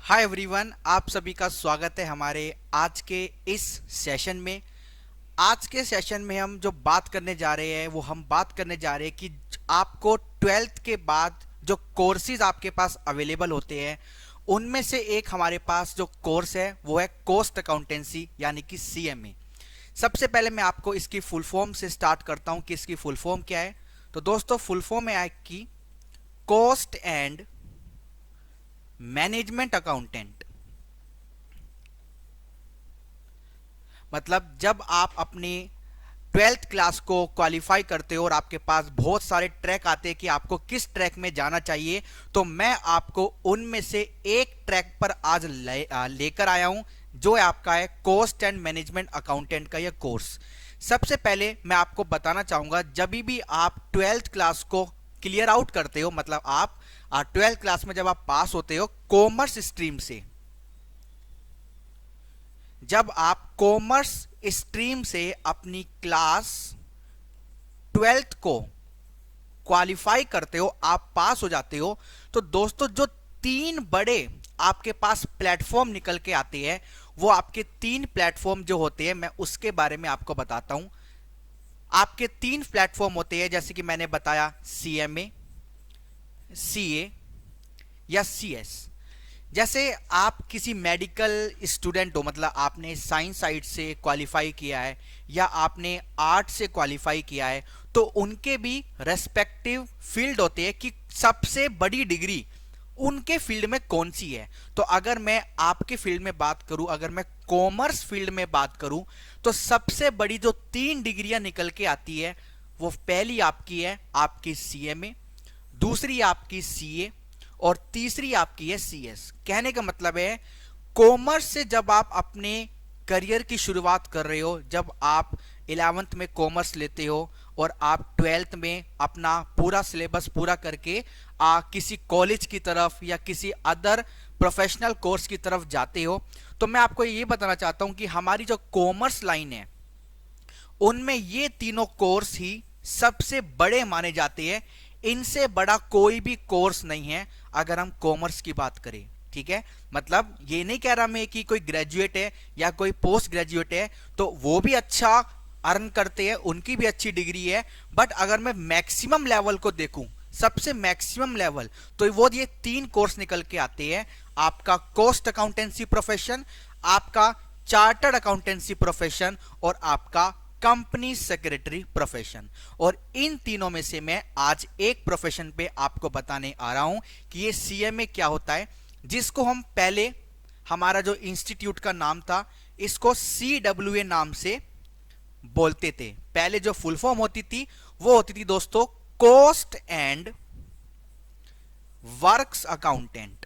Hi everyone, आप सभी का स्वागत है हमारे आज के इस सेशन में। आज के सेशन में हम जो बात करने जा रहे हैं वो हम बात करने जा रहे हैं कि आपको 12th के बाद जो कोर्सेज आपके पास अवेलेबल होते हैं उनमें से एक हमारे पास जो कोर्स है वो है कॉस्ट अकाउंटेंसी यानी कि CMA। सबसे पहले मैं आपको इसकी फुल फॉर्म से स्टार्ट करता हूं कि इसकी फुल फॉर्म क्या है। तो दोस्तों, फुल फॉर्म है आपकी कॉस्ट एंड मैनेजमेंट अकाउंटेंट। मतलब जब आप अपनी 12th क्लास को क्वालिफाई करते हो और आपके पास बहुत सारे ट्रैक आते हैं कि आपको किस ट्रैक में जाना चाहिए, तो मैं आपको उनमें से एक ट्रैक पर आज लेकर आया हूं जो आपका है कॉस्ट एंड मैनेजमेंट अकाउंटेंट का यह कोर्स। सबसे पहले मैं आपको बताना चाहूंगा, जब भी आप 12th क्लास को क्लियर आउट करते हो, मतलब आप 12th क्लास में जब आप पास होते हो कॉमर्स स्ट्रीम से, जब आप कॉमर्स स्ट्रीम से अपनी क्लास 12th को क्वालिफाई करते हो, आप पास हो जाते हो, तो दोस्तों जो तीन बड़े आपके पास प्लेटफॉर्म निकल के आते हैं, वो आपके तीन प्लेटफॉर्म जो होते हैं मैं उसके बारे में आपको बताता हूं। आपके तीन प्लेटफॉर्म होते हैं, जैसे कि मैंने बताया CMA, CA या CS। जैसे आप किसी मेडिकल स्टूडेंट हो, मतलब आपने साइंस साइड से क्वालिफाई किया है या आपने आर्ट से क्वालिफाई किया है, तो उनके भी रेस्पेक्टिव फील्ड होते हैं कि सबसे बड़ी डिग्री उनके फील्ड में कौन सी है। तो अगर मैं आपके फील्ड में बात करूं, अगर मैं कॉमर्स फील्ड में बात करूं, तो सबसे बड़ी जो तीन डिग्रियां निकल के आती है, वो पहली आपकी है आपकी CMA, दूसरी आपकी CA और तीसरी आपकी है CS। कहने का मतलब है, कॉमर्स से जब आप अपने करियर की शुरुआत कर रहे हो, जब आप 11th में कॉमर्स लेते हो और आप 12th में अपना पूरा सिलेबस पूरा करके किसी कॉलेज की तरफ या किसी अदर प्रोफेशनल कोर्स की तरफ जाते हो, तो मैं आपको ये बताना चाहता हूं कि हमारी जो कॉमर्स लाइन है उनमें ये तीनों कोर्स ही सबसे बड़े माने जाते हैं। इनसे बड़ा कोई भी कोर्स नहीं है अगर हम कॉमर्स की बात करें, ठीक है। मतलब ये नहीं कह रहा मैं कि कोई ग्रेजुएट है या कोई पोस्ट ग्रेजुएट है तो वो भी अच्छा अर्न करते हैं, उनकी भी अच्छी डिग्री है, बट अगर मैं मैक्सिमम लेवल को देखूं, सबसे मैक्सिमम लेवल, तो वो ये तीन कोर्स निकल के आते हैं। आपका कॉस्ट अकाउंटेंसी प्रोफेशन, आपका चार्टर्ड अकाउंटेंसी प्रोफेशन और आपका कंपनी सेक्रेटरी प्रोफेशन। और इन तीनों में से मैं आज एक प्रोफेशन पे आपको बताने आ रहा हूं कि ये CMA क्या होता है, जिसको हम पहले, हमारा जो इंस्टीट्यूट का नाम था, इसको CWA नाम से बोलते थे। पहले जो फुल फॉर्म होती थी वो होती थी दोस्तों कॉस्ट एंड वर्क्स अकाउंटेंट।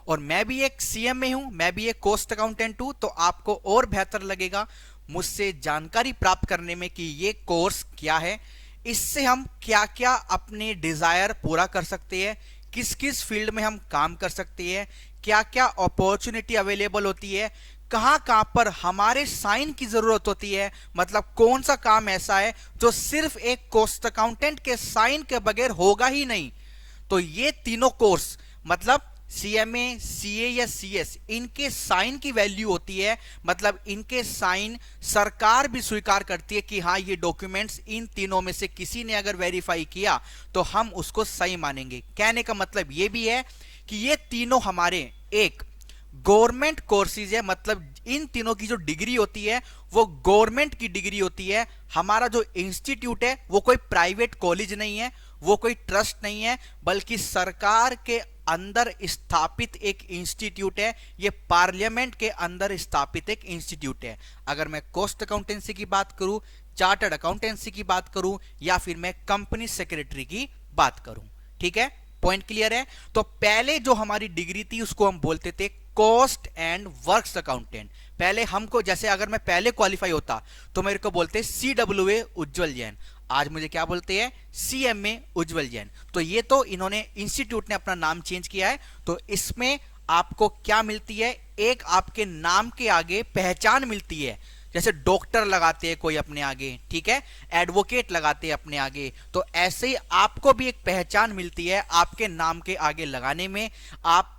और मैं भी एक CMA हूं, मैं भी एक कॉस्ट अकाउंटेंट हूं, तो आपको और बेहतर लगेगा मुझसे जानकारी प्राप्त करने में कि ये कोर्स क्या है, इससे हम क्या क्या अपने डिजायर पूरा कर सकते हैं, किस किस फील्ड में हम काम कर सकते हैं, क्या क्या अपॉर्चुनिटी अवेलेबल होती है, कहां कहां पर हमारे साइन की जरूरत होती है, मतलब कौन सा काम ऐसा है जो सिर्फ एक कॉस्ट अकाउंटेंट के साइन के बगैर होगा ही नहीं। तो ये तीनों कोर्स, मतलब CMA, CA या CS, इनके साइन की वैल्यू होती है, मतलब इनके साइन सरकार भी स्वीकार करती है कि हाँ ये डॉक्यूमेंट्स इन तीनों में से किसी ने अगर वेरीफाई किया तो हम उसको सही मानेंगे। कहने का मतलब ये भी है कि ये तीनों हमारे एक गवर्नमेंट कोर्सेज है, मतलब इन तीनों की जो डिग्री होती है वो गवर्नमेंट की डिग्री होती है। हमारा जो इंस्टीट्यूट है वो कोई प्राइवेट कॉलेज नहीं है, वो कोई ट्रस्ट नहीं है, बल्कि सरकार के अंदर स्थापित एक इंस्टीट्यूट है। ये पार्लियामेंट के अंदर स्थापित एक इंस्टीट्यूट है। अगर मैं कॉस्ट अकाउंटेंसी की बात करूं, चार्टर्ड अकाउंटेंसी की बात करूं या फिर मैं कंपनी सेक्रेटरी की बात करूं, ठीक है, पॉइंट क्लियर है। तो पहले जो हमारी डिग्री थी उसको हम बोलते थे कॉस्ट एंड वर्क्स अकाउंटेंट। पहले हमको, जैसे अगर मैं पहले क्वालिफाई होता तो मेरे को बोलते CWA उज्जवल जैन, आज मुझे क्या बोलते हैं CMA उज्जवल जैन। तो ये तो इन्होंने, इंस्टीट्यूट ने अपना नाम चेंज किया है। तो इसमें आपको क्या मिलती है, एक आपके नाम के आगे पहचान मिलती है। जैसे डॉक्टर लगाते हैं कोई अपने आगे, ठीक है, एडवोकेट लगाते हैं अपने आगे, तो ऐसे ही आपको भी एक पहचान मिलती है आपके नाम के आगे लगाने में। आप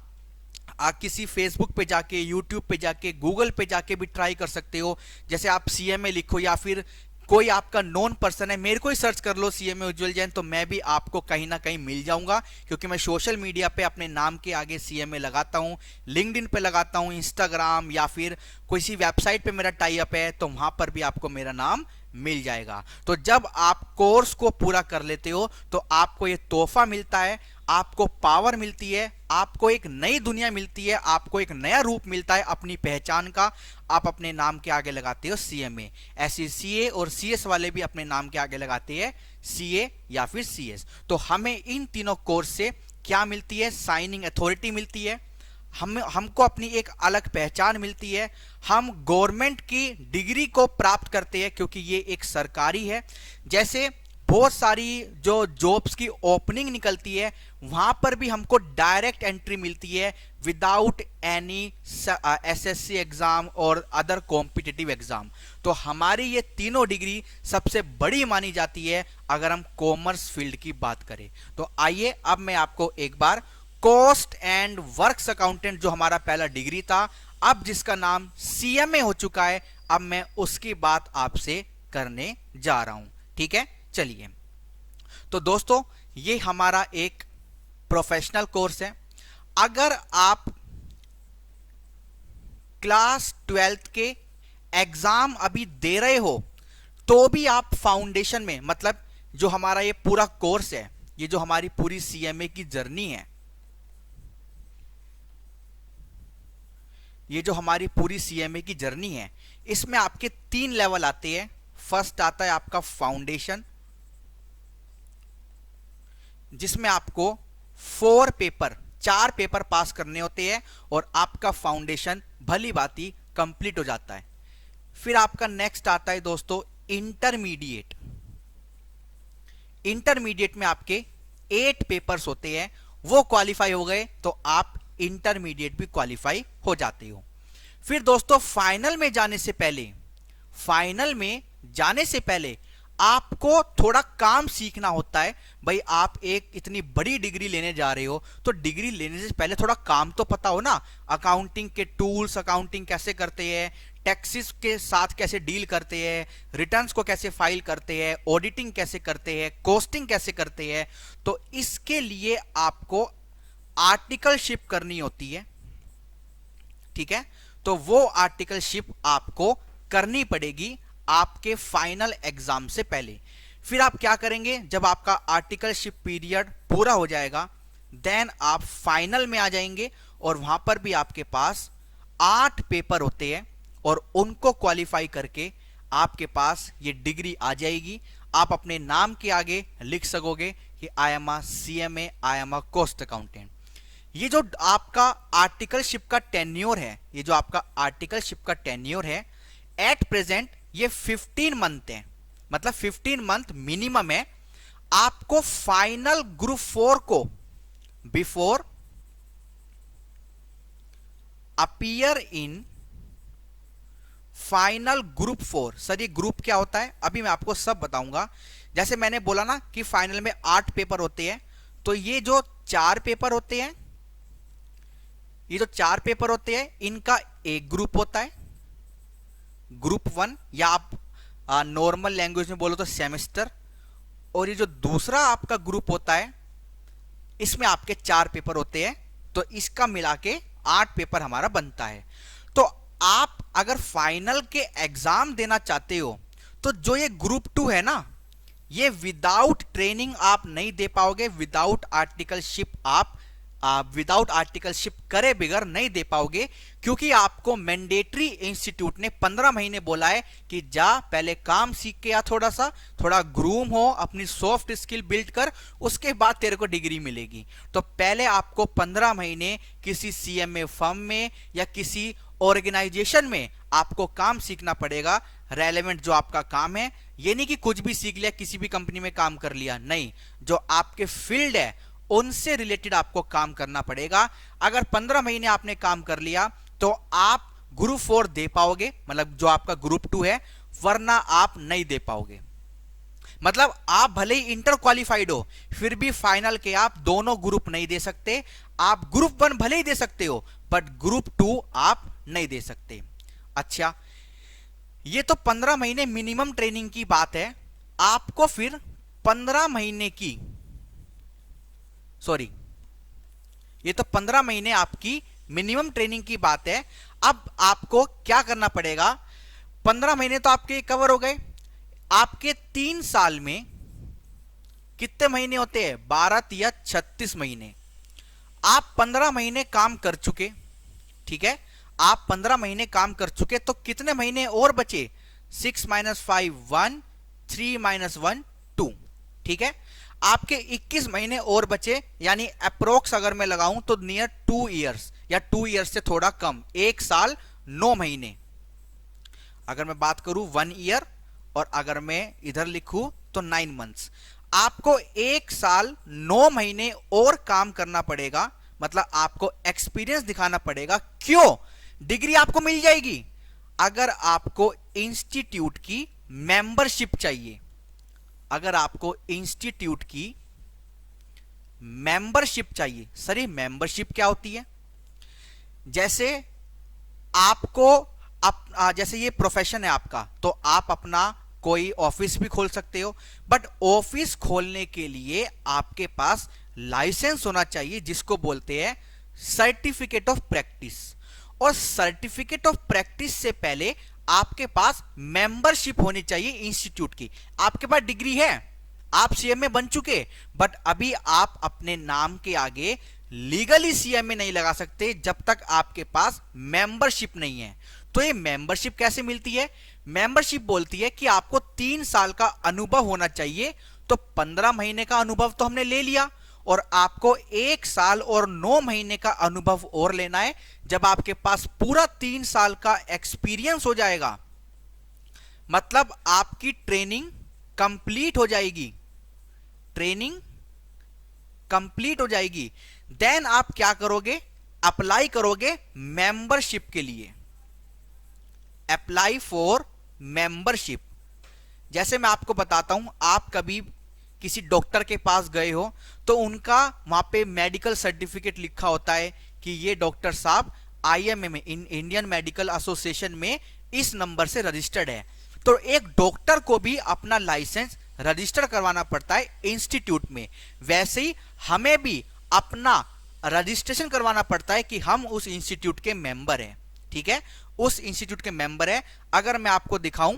किसी फेसबुक पे जाके, यूट्यूब पे जाके, गूगल पे जाके भी ट्राई कर सकते हो। जैसे आप सीएमए लिखो या फिर कोई आपका नॉन पर्सन है, मेरे को ही सर्च कर लो सीएमए उज्जवल जैन, तो मैं भी आपको कहीं ना कहीं मिल जाऊंगा, क्योंकि मैं सोशल मीडिया पे अपने नाम के आगे सीएमए लगाता हूं, लिंक्डइन पे लगाता हूं, इंस्टाग्राम या फिर किसी वेबसाइट पे मेरा टाई अप है, तो वहां पर भी आपको मेरा नाम मिल जाएगा। तो जब आप कोर्स को पूरा कर लेते हो तो आपको ये तोहफा मिलता है, आपको पावर मिलती है, आपको एक नई दुनिया मिलती है, आपको एक नया रूप मिलता है अपनी पहचान का। आप अपने नाम के आगे लगाते हो सीएमए। ऐसे सीए और सीएस वाले भी अपने नाम के आगे लगाते हैं सीए या फिर सीएस। तो हमें इन तीनों कोर्स से क्या मिलती है? साइनिंग अथॉरिटी मिलती है, हमको अपनी एक अलग पहचान मिलती है, हम गवर्नमेंट की डिग्री को प्राप्त करते हैं क्योंकि ये एक सरकारी है। जैसे बहुत सारी जो जॉब्स की ओपनिंग निकलती है वहां पर भी हमको डायरेक्ट एंट्री मिलती है विदाउट एनी एसएससी एग्जाम और अदर कॉम्पिटिटिव एग्जाम। तो हमारी ये तीनों डिग्री सबसे बड़ी मानी जाती है अगर हम कॉमर्स फील्ड की बात करें। तो आइए अब मैं आपको एक बार कॉस्ट एंड वर्क्स अकाउंटेंट जो हमारा पहला डिग्री था, अब जिसका नाम सीएमए हो चुका है, अब मैं उसकी बात आपसे करने जा रहा हूं। ठीक है, चलिए। तो दोस्तों ये हमारा एक प्रोफेशनल कोर्स है। अगर आप क्लास 12th के एग्जाम अभी दे रहे हो तो भी आप फाउंडेशन में, मतलब जो हमारा ये पूरा कोर्स है, ये जो हमारी पूरी सीएमए की जर्नी है, ये जो हमारी पूरी सीएमए की जर्नी है, इसमें आपके 3 लेवल आते हैं। फर्स्ट आता है आपका फाउंडेशन, जिसमें आपको 4 पेपर पास करने होते हैं और आपका फाउंडेशन भली भांति कंप्लीट हो जाता है। फिर आपका नेक्स्ट आता है दोस्तों इंटरमीडिएट। इंटरमीडिएट में आपके 8 पेपर्स होते हैं, वो क्वालिफाई हो गए तो आप इंटरमीडिएट भी क्वालिफाई हो जाते हो। फिर दोस्तों फाइनल में जाने से पहले आपको थोड़ा काम सीखना होता है। भाई आप एक इतनी बड़ी डिग्री लेने जा रहे हो तो डिग्री लेने से पहले थोड़ा काम तो पता हो ना, अकाउंटिंग के टूल्स, अकाउंटिंग कैसे करते हैं, टैक्सेस के साथ कैसे डील करते हैं, रिटर्न्स को कैसे फाइल करते हैं, ऑडिटिंग कैसे करते हैं, कॉस्टिंग कैसे करते हैं। तो इसके लिए आपको आर्टिकलशिप करनी होती है। ठीक है, तो वो आर्टिकलशिप आपको करनी पड़ेगी आपके फाइनल एग्जाम से पहले। फिर आप क्या करेंगे, जब आपका आर्टिकलशिप पीरियड पूरा हो जाएगा देन आप फाइनल में आ जाएंगे और वहां पर भी आपके पास 8 पेपर होते हैं और उनको क्वालिफाई करके आपके पास ये डिग्री आ जाएगी। आप अपने नाम के आगे लिख सकोगे कि I am a CMA, I am a cost accountant. ये जो आपका आर्टिकलशिप का टेन्योर है, एट प्रेजेंट ये 15 मंथ है, मतलब 15 मंथ मिनिमम है। आपको फाइनल ग्रुप 4 को before appear in final group 4, sir ये ग्रुप क्या होता है अभी मैं आपको सब बताऊंगा। जैसे मैंने बोला ना कि फाइनल में 8 पेपर होते हैं, तो ये जो 4 पेपर होते हैं, इनका एक ग्रुप होता है, ग्रुप 1, या आप नॉर्मल लैंग्वेज में बोलो तो सेमेस्टर। और ये जो दूसरा आपका ग्रुप होता है इसमें आपके 4 पेपर होते हैं, तो इसका मिला के 8 पेपर हमारा बनता है। तो आप अगर फाइनल के एग्जाम देना चाहते हो तो जो ये ग्रुप 2 है ना, ये विदाउट ट्रेनिंग आप नहीं दे पाओगे, विदाउट आर्टिकलशिप करे बगैर नहीं दे पाओगे, क्योंकि आपको मैंडेटरी इंस्टीट्यूट ने 15 महीने बोला है कि जा पहले काम सीख के आ, थोड़ा ग्रूम हो, अपनी सॉफ्ट स्किल बिल्ड कर, उसके बाद तेरे को डिग्री मिलेगी। तो पहले आपको 15 महीने किसी सीएमए फर्म में या किसी ऑर्गेनाइजेशन में आपको काम सीखना पड़ेगा, रेलेवेंट जो आपका काम है। ये नहीं कि कुछ भी सीख लिया, किसी भी कंपनी में काम कर लिया, नहीं, जो आपके फील्ड है उनसे रिलेटेड आपको काम करना पड़ेगा। अगर 15 महीने आपने काम कर लिया तो आप ग्रुप 4 दे पाओगे, मतलब जो आपका ग्रुप 2 है, वरना आप नहीं दे पाओगे। मतलब आप भले ही इंटर क्वालिफाइड हो, फिर भी फाइनल के आप दोनों ग्रुप नहीं दे सकते। आप ग्रुप 1 भले ही दे सकते हो, बट ग्रुप 2 आप नहीं दे सकते। अच्छा, ये तो 15 महीने मिनिमम ट्रेनिंग की बात है। आपको फिर 15 महीने की, सॉरी, ये तो 15 महीने आपकी मिनिमम ट्रेनिंग की बात है। अब आपको क्या करना पड़ेगा? 15 महीने तो आपके कवर हो गए। आपके 3 साल में कितने महीने होते हैं? 12 या 36 महीने। आप 15 महीने काम कर चुके, ठीक है, आप 15 महीने काम कर चुके, तो कितने महीने और बचे? 6 - 5 1, 3 - 1 2, ठीक है। आपके 21 महीने और बचे, यानी अप्रोक्स अगर मैं लगाऊं तो नियर 2 ईयर्स, या 2 ईयर्स से थोड़ा कम, 1 साल 9 महीने। अगर मैं बात करूं 1 ईयर, और अगर मैं इधर लिखूं तो 9 मंथ्स। आपको 1 साल 9 महीने और काम करना पड़ेगा, मतलब आपको एक्सपीरियंस दिखाना पड़ेगा। क्यों? डिग्री आपको मिल जाएगी अगर आपको इंस्टीट्यूट की मेंबरशिप चाहिए। अगर आपको इंस्टीट्यूट की मेंबरशिप चाहिए। सर ये मेंबरशिप क्या होती है? जैसे आपको जैसे ये प्रोफेशन है आपका, तो आप अपना कोई ऑफिस भी खोल सकते हो, बट ऑफिस खोलने के लिए आपके पास लाइसेंस होना चाहिए, जिसको बोलते हैं सर्टिफिकेट ऑफ प्रैक्टिस। और सर्टिफिकेट ऑफ प्रैक्टिस से पहले आपके पास मेंबरशिप होनी चाहिए इंस्टीट्यूट की। आपके पास डिग्री है, आप सीएमए बन चुके, बट अभी आप अपने नाम के आगे लीगली सीएमए नहीं लगा सकते जब तक आपके पास मेंबरशिप नहीं है। तो ये मेंबरशिप कैसे मिलती है? मेंबरशिप बोलती है कि आपको 3 साल का अनुभव होना चाहिए। तो 15 महीने का अनुभव तो हमने ले लिया, और आपको 1 साल और 9 महीने का अनुभव और लेना है। जब आपके पास पूरा 3 साल का एक्सपीरियंस हो जाएगा, मतलब आपकी ट्रेनिंग कंप्लीट हो जाएगी, ट्रेनिंग कंप्लीट हो जाएगी, देन आप क्या करोगे? अप्लाई करोगे मेंबरशिप के लिए। Apply for membership. जैसे मैं आपको बताता हूं, आप कभी किसी डॉक्टर के पास गए हो, तो उनका वहां पे मेडिकल सर्टिफिकेट लिखा होता है कि ये डॉक्टर साहब आईएमए में, इंडियन मेडिकल एसोसिएशन में इस नंबर से रजिस्टर्ड है। तो एक डॉक्टर को भी अपना लाइसेंस रजिस्टर करवाना पड़ता है इंस्टीट्यूट में। वैसे ही हमें भी अपना रजिस्ट्रेशन करवाना पड़ता है कि हम उस इंस्टीट्यूट के मेंबर हैं, ठीक है, उस इंस्टीट्यूट के मेंबर है। अगर मैं आपको दिखाऊं,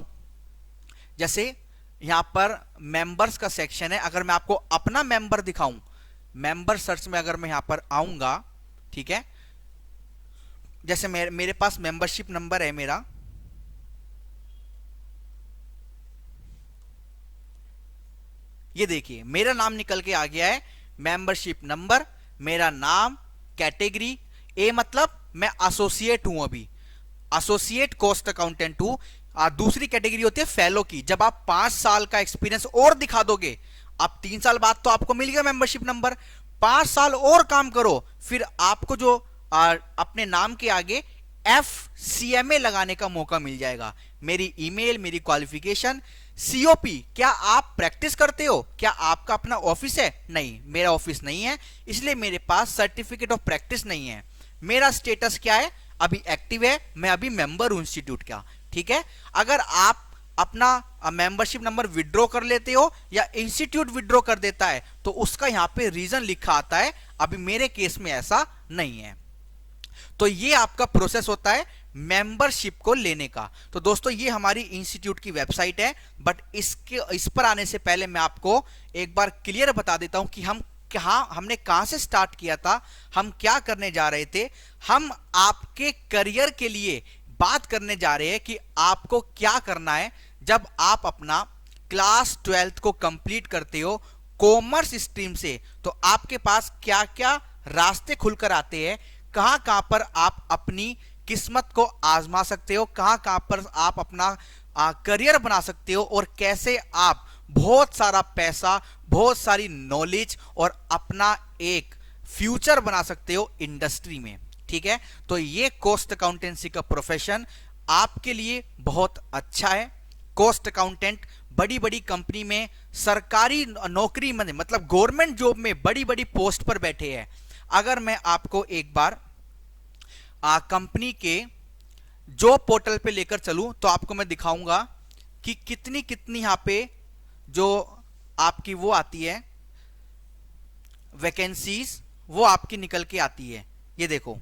जैसे यहां पर मेंबर्स का सेक्शन है, अगर मैं आपको अपना मेंबर दिखाऊं, मेंबर सर्च में अगर मैं यहां पर आऊंगा, ठीक है, जैसे मेरे पास मेंबरशिप नंबर है मेरा, ये देखिए मेरा नाम निकल के आ गया है, मेंबरशिप नंबर, मेरा नाम, कैटेगरी ए, मतलब मैं एसोसिएट हूं, अभी एसोसिएट कॉस्ट अकाउंटेंट हूं। दूसरी कैटेगरी होती है फेलो की। जब आप 5 साल का एक्सपीरियंस और दिखा दोगे, अब 3 साल बाद तो आपको मिल गया मेंबरशिप नंबर, 5 साल और काम करो, फिर आपको जो अपने नाम के आगे FCMA लगाने का मौका मिल जाएगा। मेरी ईमेल, मेरी क्वालिफिकेशन, COP, क्या आप प्रैक्टिस करते हो? क्या आपका अपना ऑफिस है? नहीं, मेरा ऑफिस नहीं है, इसलिए मेरे पास सर्टिफिकेट ऑफ प्रैक्टिस नहीं है। मेरा स्टेटस क्या है? अभी एक्टिव है, मैं अभी मेंबर हूं इंस्टीट्यूट का, ठीक है। अगर आप अपना मेंबरशिप नंबर विड्रॉ कर लेते हो या इंस्टीट्यूट विड्रॉ कर देता है, तो उसका यहां पे रीजन लिखा आता है। अभी मेरे केस में ऐसा नहीं है। तो ये आपका प्रोसेस होता है मेंबरशिप को लेने का। तो दोस्तों ये हमारी इंस्टीट्यूट की वेबसाइट है, बट इस पर आने से पहले मैं आपको एक बार क्लियर बता देता हूं कि हमने कहां से स्टार्ट किया था, हम क्या करने जा रहे थे। हम आपके करियर के लिए बात करने जा रहे हैं कि आपको क्या करना है जब आप अपना क्लास 12th को कंप्लीट करते हो कॉमर्स स्ट्रीम से। तो आपके पास क्या क्या रास्ते खुलकर आते हैं, कहां कहां पर आप अपनी किस्मत को आजमा सकते हो, कहां कहां पर आप अपना करियर बना सकते हो, और कैसे आप बहुत सारा पैसा, बहुत सारी नॉलेज और अपना एक फ्यूचर बना सकते हो इंडस्ट्री में, ठीक है। तो ये कॉस्ट अकाउंटेंसी का प्रोफेशन आपके लिए बहुत अच्छा है। कॉस्ट अकाउंटेंट बड़ी बड़ी कंपनी में सरकारी नौकरी में, मतलब गवर्नमेंट जॉब में बड़ी बड़ी पोस्ट पर बैठे हैं। अगर मैं आपको एक बार कंपनी के जॉब पोर्टल पे लेकर चलूं तो आपको मैं दिखाऊंगा कि कितनी कितनी यहां पे जो आपकी वो आती है वैकेंसीज, वो आपकी निकल के आती है। ये देखो,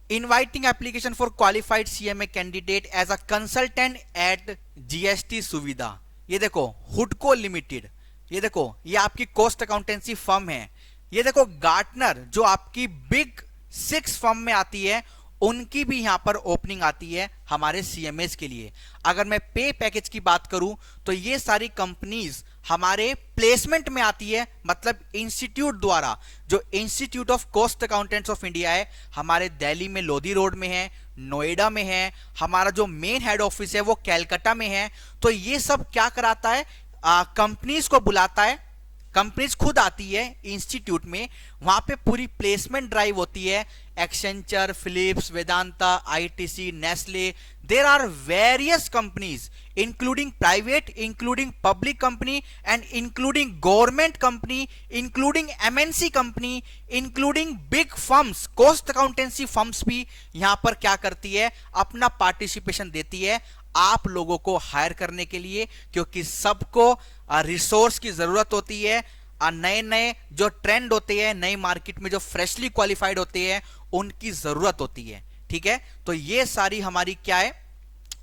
inviting application for qualified CMA candidate as a consultant at GST Suvidha. ये देखो हुडको लिमिटेड, ये देखो ये आपकी कॉस्ट अकाउंटेंसी फर्म है। ये देखो गार्टनर जो आपकी बिग 6 फर्म में आती है, उनकी भी यहां पर ओपनिंग आती है हमारे सीएमएस के लिए। अगर मैं पे पैकेज की बात करूं तो ये सारी कंपनीज हमारे प्लेसमेंट में आती है, मतलब इंस्टीट्यूट द्वारा। जो institute of cost accountants of India है, हमारे दिल्ली में लोधी रोड में है, नोएडा में है, हमारा जो मेन हेड ऑफिस है वो कैलकाटा में है। तो ये सब क्या कराता है, कंपनीज को बुलाता है, कंपनीज खुद आती है इंस्टीट्यूट में, वहां पे पूरी प्लेसमेंट ड्राइव होती है। Accenture, Philips, Vedanta, ITC, Nestle, there are various companies including private, including public company and including government company, including MNC company, including big firms. Cost accountancy firms भी यहां पर क्या करती है, अपना पार्टिसिपेशन देती है आप लोगों को हायर करने के लिए, क्योंकि सबको रिसोर्स की जरूरत होती है। नए नए जो ट्रेंड होते हैं, नई मार्केट में जो फ्रेशली क्वालिफाइड होते हैं, उनकी जरूरत होती है। ठीक है, तो ये सारी हमारी क्या है,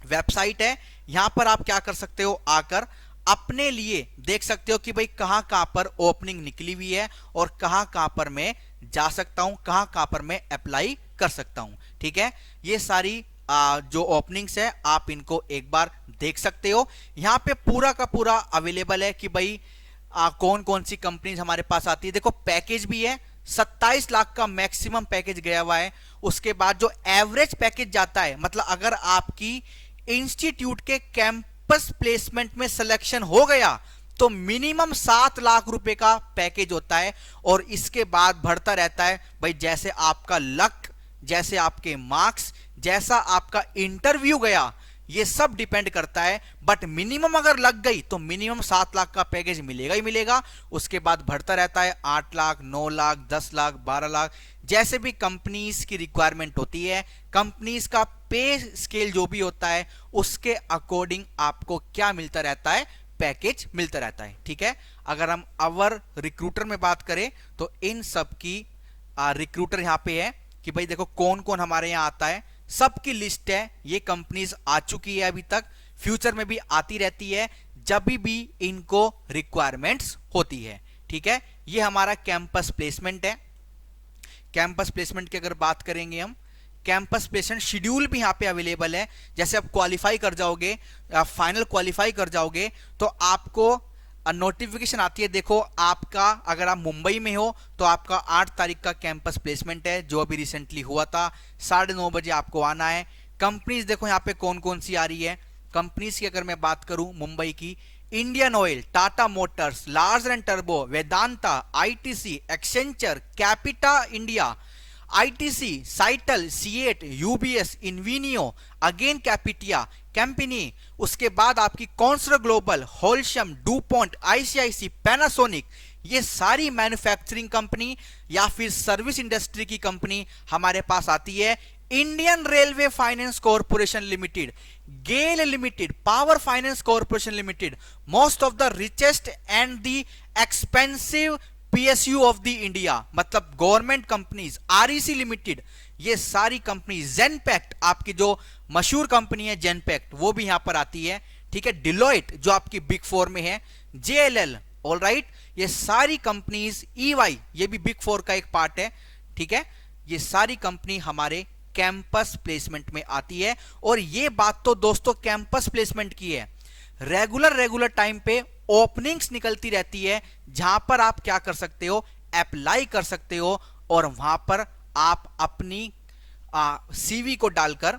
वेबसाइट है। यहां पर आप क्या कर सकते हो, आकर अपने लिए देख सकते हो कि भाई कहां कहां पर ओपनिंग निकली हुई है और कहां कहां पर मैं जा सकता हूं, कहां कहां पर मैं अप्लाई कर सकता हूं। ठीक है, ये सारी जो ओपनिंग्स है आप इनको एक बार देख सकते हो। यहां पे पूरा का पूरा अवेलेबल है कि भाई कौन कौन सी कंपनीज हमारे पास आती है। देखो पैकेज भी है, 27 लाख का मैक्सिमम पैकेज गया हुआ है। उसके बाद जो एवरेज पैकेज जाता है, मतलब अगर आपकी इंस्टीट्यूट के कैंपस प्लेसमेंट में सिलेक्शन हो गया तो मिनिमम 7 लाख रुपए का पैकेज होता है, और इसके बाद बढ़ता रहता है भाई, जैसे आपका लक, जैसे आपके मार्क्स, जैसा आपका इंटरव्यू गया, ये सब डिपेंड करता है। बट मिनिमम अगर लग गई तो मिनिमम 7 लाख का पैकेज मिलेगा ही मिलेगा। उसके बाद बढ़ता रहता है 8 लाख, 9 लाख, 10 लाख, 12 लाख, जैसे भी कंपनीज की रिक्वायरमेंट होती है, कंपनीज का पे स्केल जो भी होता है, उसके अकॉर्डिंग आपको क्या मिलता रहता है, पैकेज मिलता रहता है। ठीक है, अगर हम अवर रिक्रूटर में बात करें तो इन सब की रिक्रूटर यहां पे है कि भाई देखो कौन कौन हमारे यहां आता है, सबकी लिस्ट है। ये कंपनीज आ चुकी है अभी तक, फ्यूचर में भी आती रहती है जब भी इनको रिक्वायरमेंट्स होती है। ठीक है, ये हमारा कैंपस प्लेसमेंट है। कैंपस प्लेसमेंट की अगर बात करेंगे हम, कैंपस प्लेसमेंट शेड्यूल भी यहाँ पे अवेलेबल है। जैसे आप क्वालिफाई कर जाओगे, फाइनल क्वालिफाई कर जाओगे तो आपको नोटिफिकेशन आती है। देखो आपका, अगर आप मुंबई में हो तो आपका 8 तारीख का कैंपस प्लेसमेंट है जो अभी रिसेंटली हुआ था, 9:30 बजे आपको आना है। कंपनीज देखो यहाँ पे कौन कौन सी आ रही है। कंपनीज की अगर मैं बात करूं मुंबई की, Indian Oil, Tata Motors, Larsen and टर्बो, Vedanta, ITC, Accenture, Capita India, ITC, Sitel, CEAT, UBS, इन्वीनियो, अगेन कैपिटिया, कैंपिनी, उसके बाद आपकी कॉन्सर ग्लोबल, होल्शम, डूपॉन्ट, आईसीआईसी, पैनासोनिक, ये सारी मैन्युफैक्चरिंग कंपनी या फिर सर्विस इंडस्ट्री की कंपनी हमारे पास आती है। Indian railway finance corporation limited, GAIL limited, power finance corporation limited, most of the richest and the expensive PSU of the India, मतलब गवर्नमेंट कंपनीज, आरईसी लिमिटेड, ये सारी कंपनी, जेनपैक्ट आपकी जो मशहूर कंपनी है जेनपैक्ट, वो भी यहां पर आती है। ठीक है, डिलॉयट जो आपकी बिग 4 में है, जेएलएल, ऑलराइट, ये सारी कंपनीज, ईवाई ये भी बिग 4 का एक पार्ट है। ठीक है, ये सारी कंपनी हमारे कैंपस प्लेसमेंट में आती है। और ये बात तो दोस्तों कैंपस प्लेसमेंट की है, रेगुलर टाइम पे ओपनिंग्स निकलती रहती है जहां पर आप क्या कर सकते हो, अप्लाई कर सकते हो, और वहां पर आप अपनी सीवी को डालकर,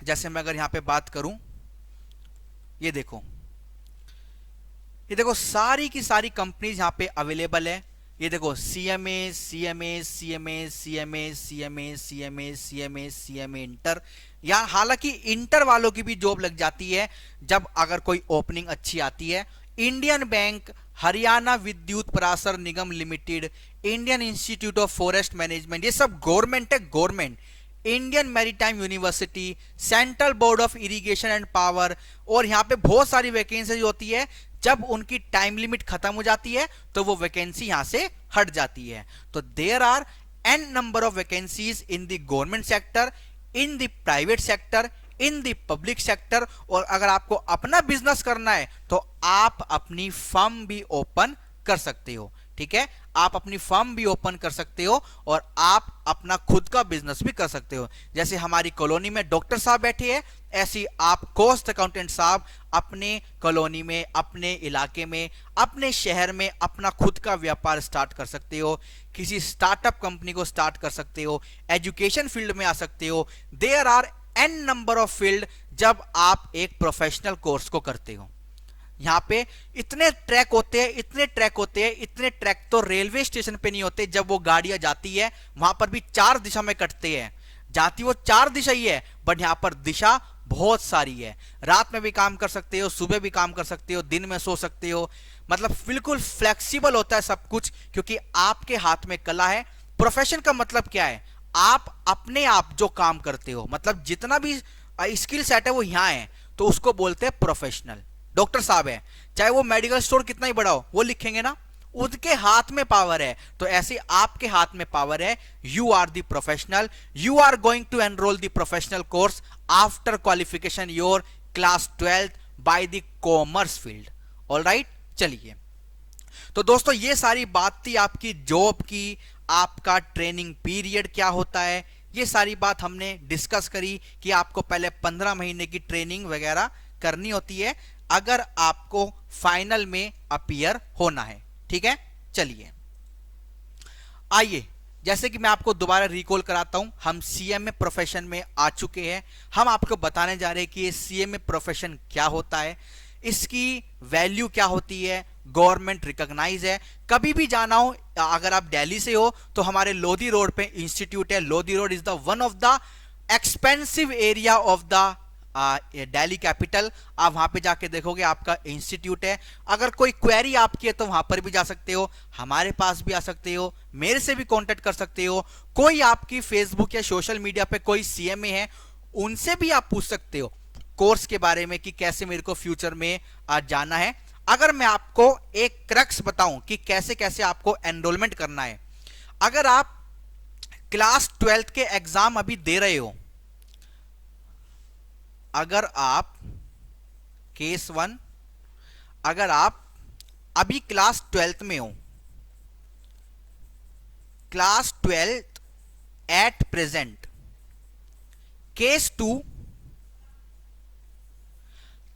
जैसे मैं अगर यहां पे बात करूं, ये देखो सारी की सारी कंपनीज यहां पे अवेलेबल है। ये देखो CMA CMA CMA CMA CMA CMA CMA CMA inter, या हालांकि इंटर वालों की भी जॉब लग जाती है जब अगर कोई ओपनिंग अच्छी आती है। Indian bank, Haryana Vidyut Prasaran Nigam Limited, Indian Institute of Forest Management, ये सब गवर्नमेंट है, government. Indian Maritime University, Central Board of Irrigation and Power, और यहाँ पे बहुत सारी वैकेंसी होती है। जब उनकी टाइम लिमिट खत्म हो जाती है तो वो वैकेंसी यहां से हट जाती है। तो there are n number of vacancies in the government sector, in the private sector, in the public sector. और अगर आपको अपना बिजनेस करना है तो आप अपनी फर्म भी ओपन कर सकते हो, ठीक है, आप अपनी फर्म भी ओपन कर सकते हो और आप अपना खुद का बिजनेस भी कर सकते हो। जैसे हमारी कॉलोनी में डॉक्टर साहब बैठे हैं, ऐसी आप कॉस्ट अकाउंटेंट साहब अपने कॉलोनी में, अपने इलाके में, अपने शहर में अपना खुद का व्यापार स्टार्ट कर सकते हो, किसी स्टार्टअप कंपनी को स्टार्ट कर सकते हो, एजुकेशन फील्ड में आ सकते हो। There are n number of field जब आप एक प्रोफेशनल कोर्स को करते हो। यहाँ पे इतने ट्रैक होते हैं, इतने ट्रैक होते हैं, इतने ट्रैक तो रेलवे स्टेशन पे नहीं होते। जब वो गाड़ियां जाती है वहां पर भी 4 दिशा में कटते हैं, जाती वो 4 दिशा ही है, बट यहाँ पर दिशा बहुत सारी है। रात में भी काम कर सकते हो, सुबह भी काम कर सकते हो, दिन में सो सकते हो, मतलब बिल्कुल फ्लेक्सिबल होता है सब कुछ, क्योंकि आपके हाथ में कला है। प्रोफेशन का मतलब क्या है? आप अपने आप जो काम करते हो, मतलब जितना भी स्किल सेट है वो यहाँ है, तो उसको बोलते हैं प्रोफेशनल। डॉक्टर साहब है, चाहे वो मेडिकल स्टोर कितना ही बड़ा हो, वो लिखेंगे ना, उनके हाथ में पावर है। तो ऐसे आपके हाथ में पावर है। You are the professional, you are going to enrol the professional course after qualification your class 12th by the commerce field. All right, चलिए। तो दोस्तों ये सारी बात थी आपकी जॉब की, आपका ट्रेनिंग पीरियड क्या होता है, ये सारी बात हमने डिस्कस करी कि आपको पहले 15 महीने की ट्रेनिंग वगैरह करनी होती है अगर आपको फाइनल में अपीयर होना है, ठीक है। चलिए आइए, जैसे कि मैं आपको दोबारा रिकॉल कराता हूं, हम सीएमए प्रोफेशन में आ चुके हैं। हम आपको बताने जा रहे हैं कि ये सीएमए प्रोफेशन क्या होता है, इसकी वैल्यू क्या होती है, गवर्नमेंट रिकॉग्नाइज है। कभी भी जाना हो, अगर आप दिल्ली से हो तो हमारे लोधी रोड पे इंस्टीट्यूट है। Lodhi road is the one of the expensive area of the Delhi capital. आप वहां पे जाके देखोगे आपका इंस्टीट्यूट है। अगर कोई क्वेरी आपकी है तो वहां पर भी जा सकते हो, हमारे पास भी आ सकते हो, मेरे से भी कांटेक्ट कर सकते हो। कोई आपकी फेसबुक या सोशल मीडिया पे कोई सीएमए है, उनसे भी आप पूछ सकते हो कोर्स के बारे में कि कैसे मेरे को फ्यूचर में आज जाना है। अगर मैं आपको एक क्रक्स बताऊं कि कैसे कैसे आपको एनरोलमेंट करना है, अगर आप क्लास 12th के एग्जाम अभी दे रहे हो, अगर आप केस 1, अगर आप अभी क्लास 12th में हो, class 12th at present, case 2,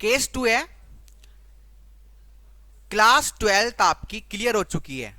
case 2 है, क्लास 12th आपकी क्लियर हो चुकी है।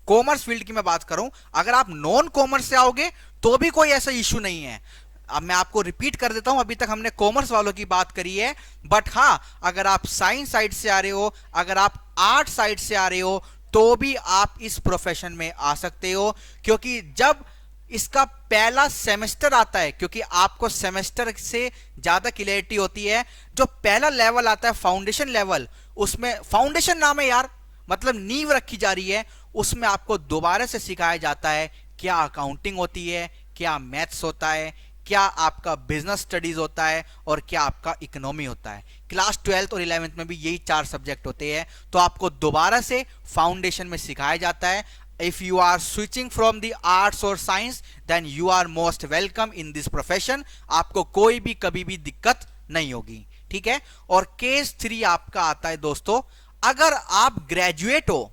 कॉमर्स फील्ड की मैं बात करूं, अगर आप नॉन कॉमर्स से आओगे तो भी कोई ऐसा इश्यू नहीं है। अब मैं आपको रिपीट कर देता हूं, अभी तक हमने कॉमर्स वालों की बात करी है, बट हां अगर आप साइंस साइड से आ रहे हो, अगर आप आर्ट साइड से आ रहे हो, तो भी आप इस प्रोफेशन में आ सकते हो। क्योंकि जब इसका पहला सेमेस्टर आता है, क्योंकि आपको सेमेस्टर से ज्यादा क्लियरिटी होती है, जो पहला लेवल आता है फाउंडेशन लेवल, उसमें फाउंडेशन नाम है यार, मतलब नींव रखी जा रही है, उसमें आपको दोबारा से सिखाया जाता है क्या अकाउंटिंग होती है, क्या मैथ्स होता है, क्या आपका बिजनेस स्टडीज होता है, और क्या आपका इकोनॉमी होता है। क्लास 12th और 11th में भी यही 4 सब्जेक्ट होते हैं, तो आपको दोबारा से फाउंडेशन में सिखाया जाता है। If you are switching from the arts और science, then you are most welcome in this profession. आपको कोई भी कभी भी दिक्कत नहीं होगी, ठीक है। और केस 3 आपका आता है दोस्तों, अगर आप ग्रेजुएट हो,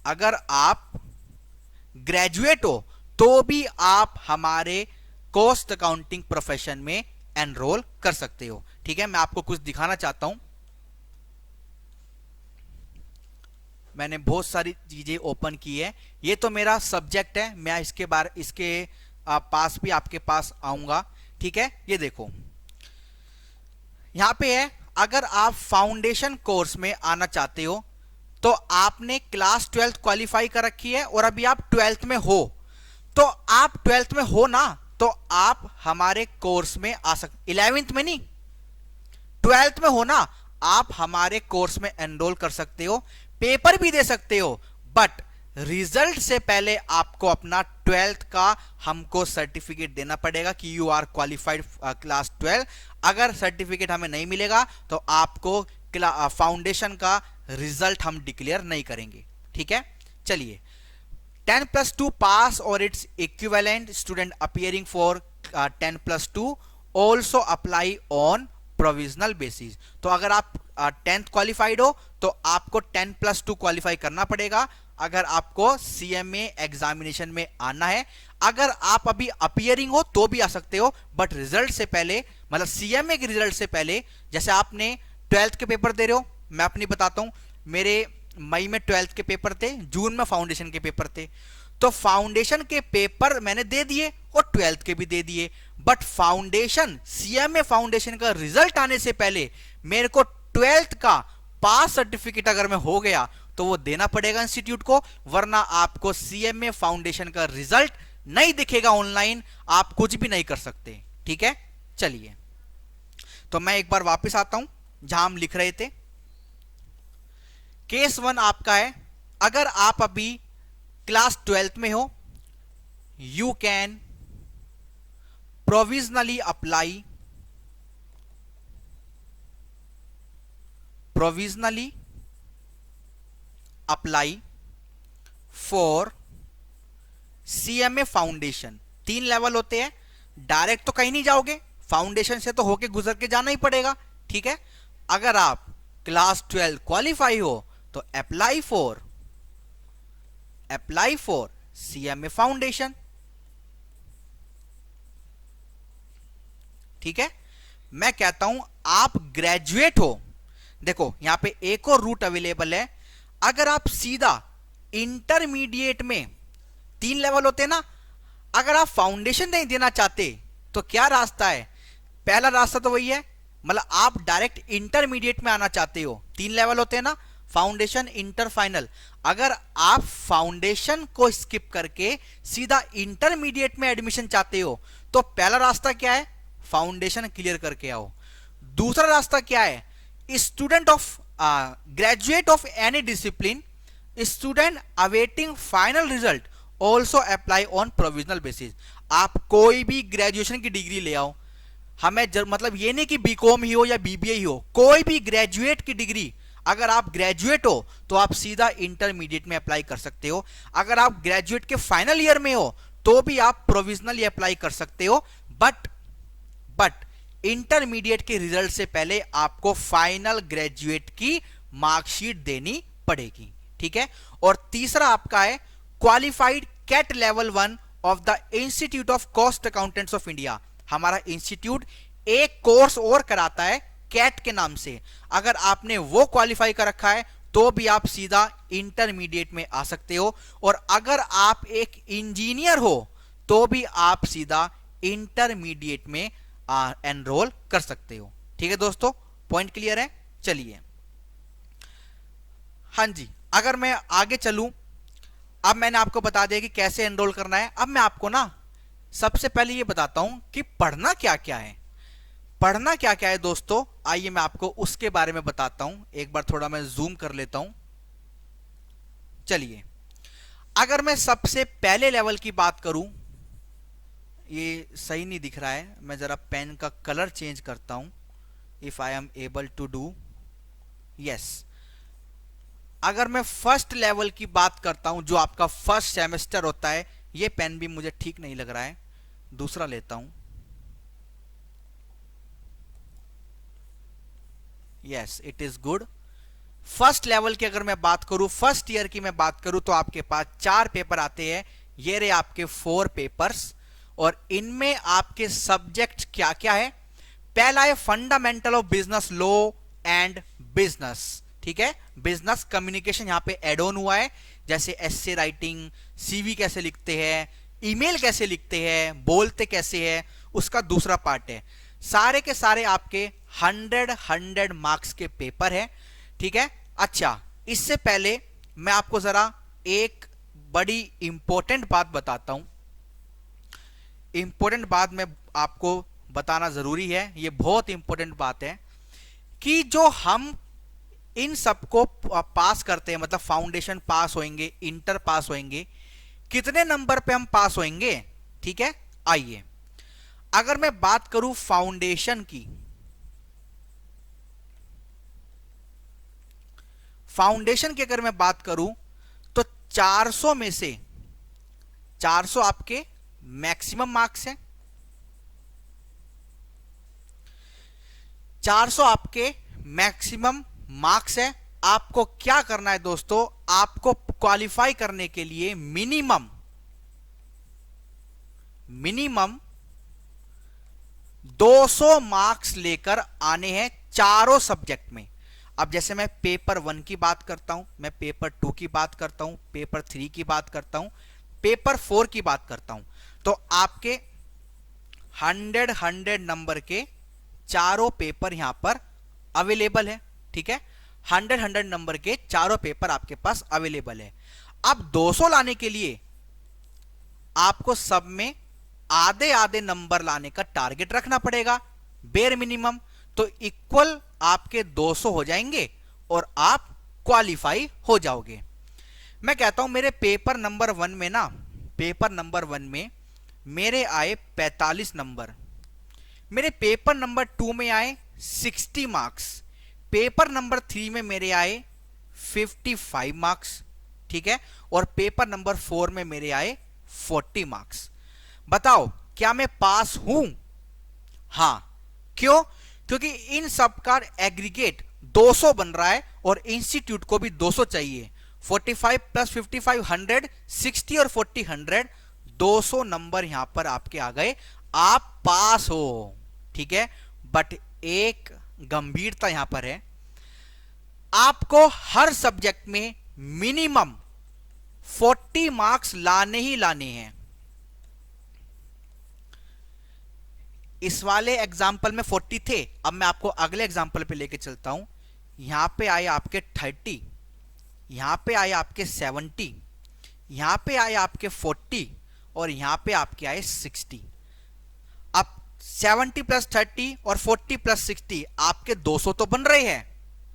अगर आप ग्रेजुएट हो तो भी आप हमारे कॉस्ट अकाउंटिंग प्रोफेशन में एनरोल कर सकते हो, ठीक है। मैं आपको कुछ दिखाना चाहता हूं, मैंने बहुत सारी चीजें ओपन की है। ये तो मेरा सब्जेक्ट है, मैं इसके पास भी आपके पास आऊंगा, ठीक है। ये देखो यहां पे है, अगर आप फाउंडेशन कोर्स में आना चाहते हो तो आपने क्लास 12th क्वालिफाई कर रखी है और अभी आप 12th में हो, तो आप 12th में हो ना, तो आप हमारे कोर्स में आ सकते, 11th में नहीं, 12th में हो ना, आप हमारे कोर्स में एनरोल कर सकते हो, पेपर भी दे सकते हो, बट रिजल्ट से पहले आपको अपना 12th का हमको सर्टिफिकेट देना पड़ेगा कि यू आर क्वालिफाइड क्लास 12। अगर सर्टिफिकेट हमें नहीं मिलेगा तो आपको फाउंडेशन का रिजल्ट हम डिक्लेयर नहीं करेंगे। ठीक है, चलिए 10+2 पास और its equivalent student appearing for 10+2 also apply on provisional basis. तो अगर आप 10th क्वालिफाइड हो तो आपको 10+2 क्वालिफाई करना पड़ेगा अगर आपको CMA एग्जामिनेशन में आना है। अगर आप अभी अपीयरिंग हो तो भी आ सकते हो, बट रिजल्ट से पहले, मतलब CMA के रिजल्ट से पहले, जैसे आपने 12th के पेपर दे रहे हो, मैं अपनी बताता हूं, मेरे मई में 12th के पेपर थे, जून में फाउंडेशन के पेपर थे, तो फाउंडेशन के पेपर मैंने दे दिए और 12th के भी दे दिए, बट फाउंडेशन CMA फाउंडेशन का रिजल्ट आने से पहले मेरे को 12th का पास सर्टिफिकेट अगर मैं हो गया तो वो देना पड़ेगा इंस्टीट्यूट को, वरना आपको CMA फाउंडेशन का रिजल्ट नहीं दिखेगा ऑनलाइन, आप कुछ भी नहीं कर सकते। ठीक है, चलिए तो मैं एक बार वापस आता हूं जहां हम लिख रहे थे। केस 1 आपका है, अगर आप अभी क्लास 12th में हो, you can provisionally apply for CMA foundation. 3 level होते हैं, डायरेक्ट तो कहीं नहीं जाओगे, फाउंडेशन से तो होके गुजर के जाना ही पड़ेगा। ठीक है, अगर आप क्लास 12 क्वालिफाई हो तो अप्लाई फॉर CMA फाउंडेशन। ठीक है, मैं कहता हूं आप ग्रेजुएट हो, देखो यहां पे एक और रूट अवेलेबल है। अगर आप सीधा इंटरमीडिएट में 3 लेवल होते हैं ना, अगर आप फाउंडेशन नहीं देना चाहते तो क्या रास्ता है? पहला रास्ता तो वही है, मतलब आप डायरेक्ट इंटरमीडिएट में आना चाहते हो, 3 लेवल होते हैं ना, फाउंडेशन, इंटर, फाइनल। अगर आप फाउंडेशन को स्किप करके सीधा इंटरमीडिएट में एडमिशन चाहते हो तो पहला रास्ता क्या है? फाउंडेशन क्लियर करके आओ। दूसरा रास्ता क्या है? Student of graduate of any discipline, student awaiting final result also apply on provisional basis. आप कोई भी ग्रेजुएशन की डिग्री ले आओ, हमें मतलब ये नहीं कि बीकॉम ही हो या बीबीए ही हो, कोई भी ग्रेजुएट की डिग्री, अगर आप ग्रेजुएट हो तो आप सीधा इंटरमीडिएट में अप्लाई कर सकते हो। अगर आप ग्रेजुएट के फाइनल ईयर में हो तो भी आप प्रोविजनली अप्लाई कर सकते हो, बट इंटरमीडिएट के रिजल्ट से पहले आपको फाइनल ग्रेजुएट की मार्कशीट देनी पड़ेगी। ठीक है, और तीसरा आपका है qualified CAT level 1 of the institute of cost accountants of India. हमारा इंस्टीट्यूट एक कोर्स और कराता है कैट के नाम से, अगर आपने वो क्वालिफाई कर रखा है तो भी आप सीधा इंटरमीडिएट में आ सकते हो, और अगर आप एक इंजीनियर हो तो भी आप सीधा इंटरमीडिएट में एनरोल कर सकते हो। ठीक है दोस्तों, पॉइंट क्लियर है? चलिए, हाँ जी, अगर मैं आगे चलूं, अब मैंने आपको बता दिया कि कैसे एनरोल करना है। अब मैं आपको ना सबसे पहले ये बताता हूं कि पढ़ना क्या क्या है। पढ़ना क्या क्या है दोस्तों, आइए मैं आपको उसके बारे में बताता हूं। एक बार थोड़ा मैं जूम कर लेता हूं। चलिए, अगर मैं सबसे पहले लेवल की बात करूं, ये सही नहीं दिख रहा है, मैं जरा पेन का कलर चेंज करता हूं, if I am able to do, yes. अगर मैं फर्स्ट लेवल की बात करता हूं, जो आपका फर्स्ट सेमेस्टर होता है, ये पेन भी मुझे ठीक नहीं लग रहा है, दूसरा लेता हूं, yes it is good. First level की अगर मैं बात करूं, फर्स्ट ईयर की मैं बात करूं, तो आपके पास 4 पेपर आते हैं, ये रहे आपके 4 पेपर्स, और इनमें आपके सब्जेक्ट क्या क्या है? पहला है fundamental of business law and business. ठीक है, बिजनेस कम्युनिकेशन यहां पे एड ऑन हुआ है, जैसे एसे राइटिंग, सीवी कैसे लिखते हैं, ईमेल कैसे लिखते हैं, बोलते कैसे हैं, उसका दूसरा पार्ट है। सारे के सारे आपके 100 मार्क्स के पेपर है। ठीक है, अच्छा इससे पहले मैं आपको जरा एक बड़ी इंपॉर्टेंट बात बताता हूं। इंपॉर्टेंट बात मैं आपको बताना जरूरी है, ये बहुत इंपॉर्टेंट बात है कि जो हम इन सबको पास करते हैं, मतलब फाउंडेशन पास होंगे, इंटर पास होंगे, कितने नंबर पे हम पास होंगे। ठीक है, आइए अगर मैं बात करूं फाउंडेशन की, फाउंडेशन की अगर मैं बात करूं तो 400 में से 400 आपके मैक्सिमम मार्क्स हैं, 400 आपके मैक्सिमम मार्क्स है। आपको क्या करना है दोस्तों, आपको क्वालिफाई करने के लिए मिनिमम 200 मार्क्स लेकर आने हैं चारों सब्जेक्ट में। अब जैसे मैं पेपर 1 की बात करता हूं, मैं पेपर 2 की बात करता हूं, पेपर 3 की बात करता हूं, पेपर 4 की बात करता हूं, तो आपके 100 नंबर के चारों पेपर यहां पर अवेलेबल है। ठीक है, 100 नंबर के चारों पेपर आपके पास अवेलेबल है। अब 200 लाने के लिए आपको सब में आधे आधे नंबर लाने का टारगेट रखना पड़ेगा, बेर मिनिमम। तो इक्वल आपके 200 हो जाएंगे और आप क्वालिफाई हो जाओगे। मैं कहता हूं मेरे पेपर नंबर 1 में ना, पेपर नंबर 1 में मेरे आए 45 नंबर, मेरे पेपर नंबर 2 में आए 60 मार्क्स, पेपर नंबर 3 में मेरे आए 55 मार्क्स। ठीक है, और पेपर नंबर 4 में मेरे आए 40 मार्क्स। बताओ क्या मैं पास हूं? हां। क्यों? क्योंकि इन सब का एग्रीगेट 200 बन रहा है और इंस्टीट्यूट को भी 200 चाहिए। 45 प्लस 55 100, 60 और 40 100, 200 नंबर यहां पर आपके आ गए, आप पास हो। ठीक है, बट एक गंभीरता यहां पर है, आपको हर सब्जेक्ट में मिनिमम 40 मार्क्स लाने ही लाने हैं। इस वाले एग्जाम्पल में 40 थे, अब मैं आपको अगले एग्जाम्पल पे लेके चलता हूं। यहां पे आए आपके 30, यहां पे आए आपके 70, यहां पे आए आपके 40 और यहां पे आपके आए 60। अब 70 प्लस 30 और 40 प्लस 60 आपके 200 तो बन रहे हैं,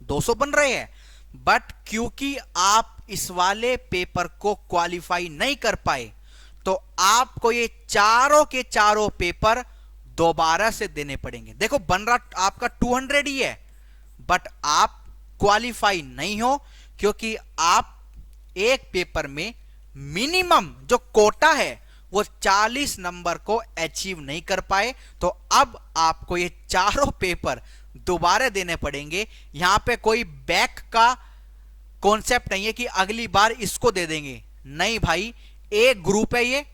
200 बन रहे हैं, बट क्योंकि आप इस वाले पेपर को क्वालिफाई नहीं कर पाए, तो आपको ये चारों के चारों पेपर दोबारा से देने पड़ेंगे। देखो बन रहा आपका 200 ही है, बट आप क्वालिफाई नहीं हो, क्योंकि आप एक पेपर में मिनिमम जो कोटा है वो 40 नंबर को अचीव नहीं कर पाए। तो अब आपको ये चारों पेपर दोबारा देने पड़ेंगे। यहां पे कोई बैक का कॉन्सेप्ट नहीं है कि अगली बार इसको दे देंगे, नहीं भाई, एक ग्रुप है ये।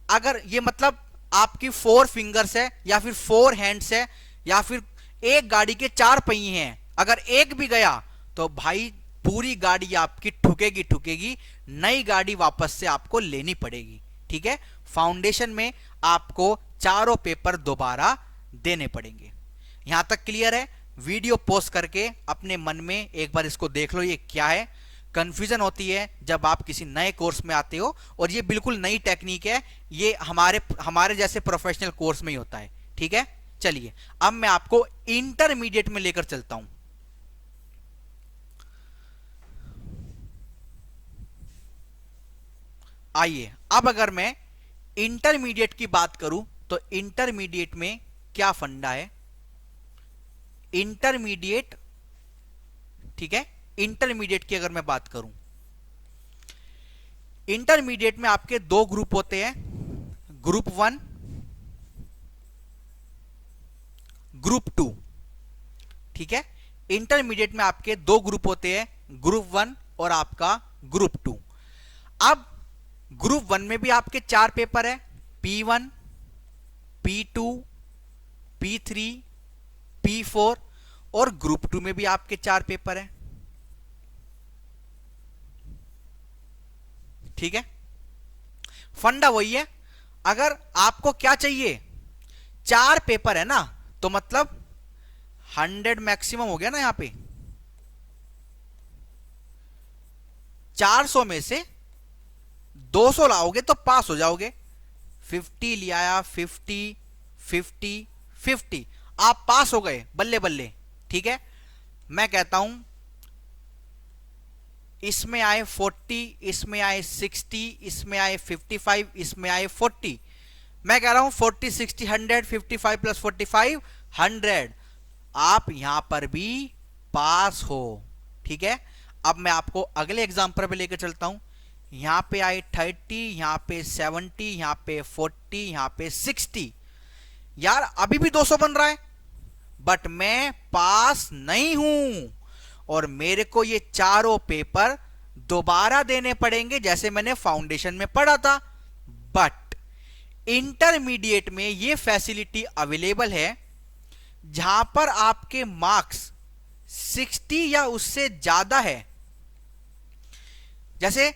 अगर ये मतलब आपकी 4 फिंगर्स है या फिर 4 हैंड्स है या फिर एक गाड़ी के 4 पहिए हैं, अगर एक भी गया तो भाई पूरी गाड़ी आपकी ठुकेगी ठुकेगी, नई गाड़ी वापस से आपको लेनी पड़ेगी। ठीक है, फाउंडेशन में आपको चारों पेपर दोबारा देने पड़ेंगे। यहां तक क्लियर है? वीडियो पॉज करके अपने मन में एक बार इसको देख लो, ये क्या है। कंफ्यूजन होती है जब आप किसी नए कोर्स में आते हो, और ये बिल्कुल नई टेक्निक है, ये हमारे जैसे प्रोफेशनल कोर्स में ही होता है। ठीक है, चलिए अब मैं आपको इंटरमीडिएट में लेकर चलता हूं। आइए अब अगर मैं इंटरमीडिएट की बात करूं तो इंटरमीडिएट में क्या फंडा है। इंटरमीडिएट, ठीक है, इंटरमीडिएट की अगर मैं बात करूं, इंटरमीडिएट में आपके 2 ग्रुप होते हैं, ग्रुप 1, ग्रुप 2। ठीक है, इंटरमीडिएट में आपके 2 ग्रुप होते हैं, ग्रुप 1 और आपका ग्रुप 2। अब ग्रुप 1 में भी आपके 4 पेपर है, P1, P2, P3, P4, और ग्रुप 2 में भी आपके 4 पेपर है। ठीक है, फंडा वही है। अगर आपको क्या चाहिए, 4 पेपर है ना, तो मतलब 100 मैक्सिमम हो गया ना यहां पे। 400 में से 200 लाओगे तो पास हो जाओगे। 50 ले आया, 50, 50, 50, आप पास हो गए, बल्ले बल्ले। ठीक है, मैं कहता हूं इसमें आए 40, इसमें आए 60, इसमें आए 55, इसमें आए 40। मैं कह रहा हूं 40, 60, 100, 55 प्लस 45, 100। आप यहां पर भी पास हो। ठीक है, अब मैं आपको अगले एग्जांपल पे लेकर चलता हूं। यहां पे आए 30, यहां पे 70, यहां पे 40, यहां पे 60। यार अभी भी 200 बन रहा है, बट मैं पास नहीं हूं और मेरे को ये चारों पेपर दोबारा देने पड़ेंगे जैसे मैंने फाउंडेशन में पढ़ा था। बट इंटरमीडिएट में ये फैसिलिटी अवेलेबल है जहां पर आपके मार्क्स 60 या उससे ज्यादा है। जैसे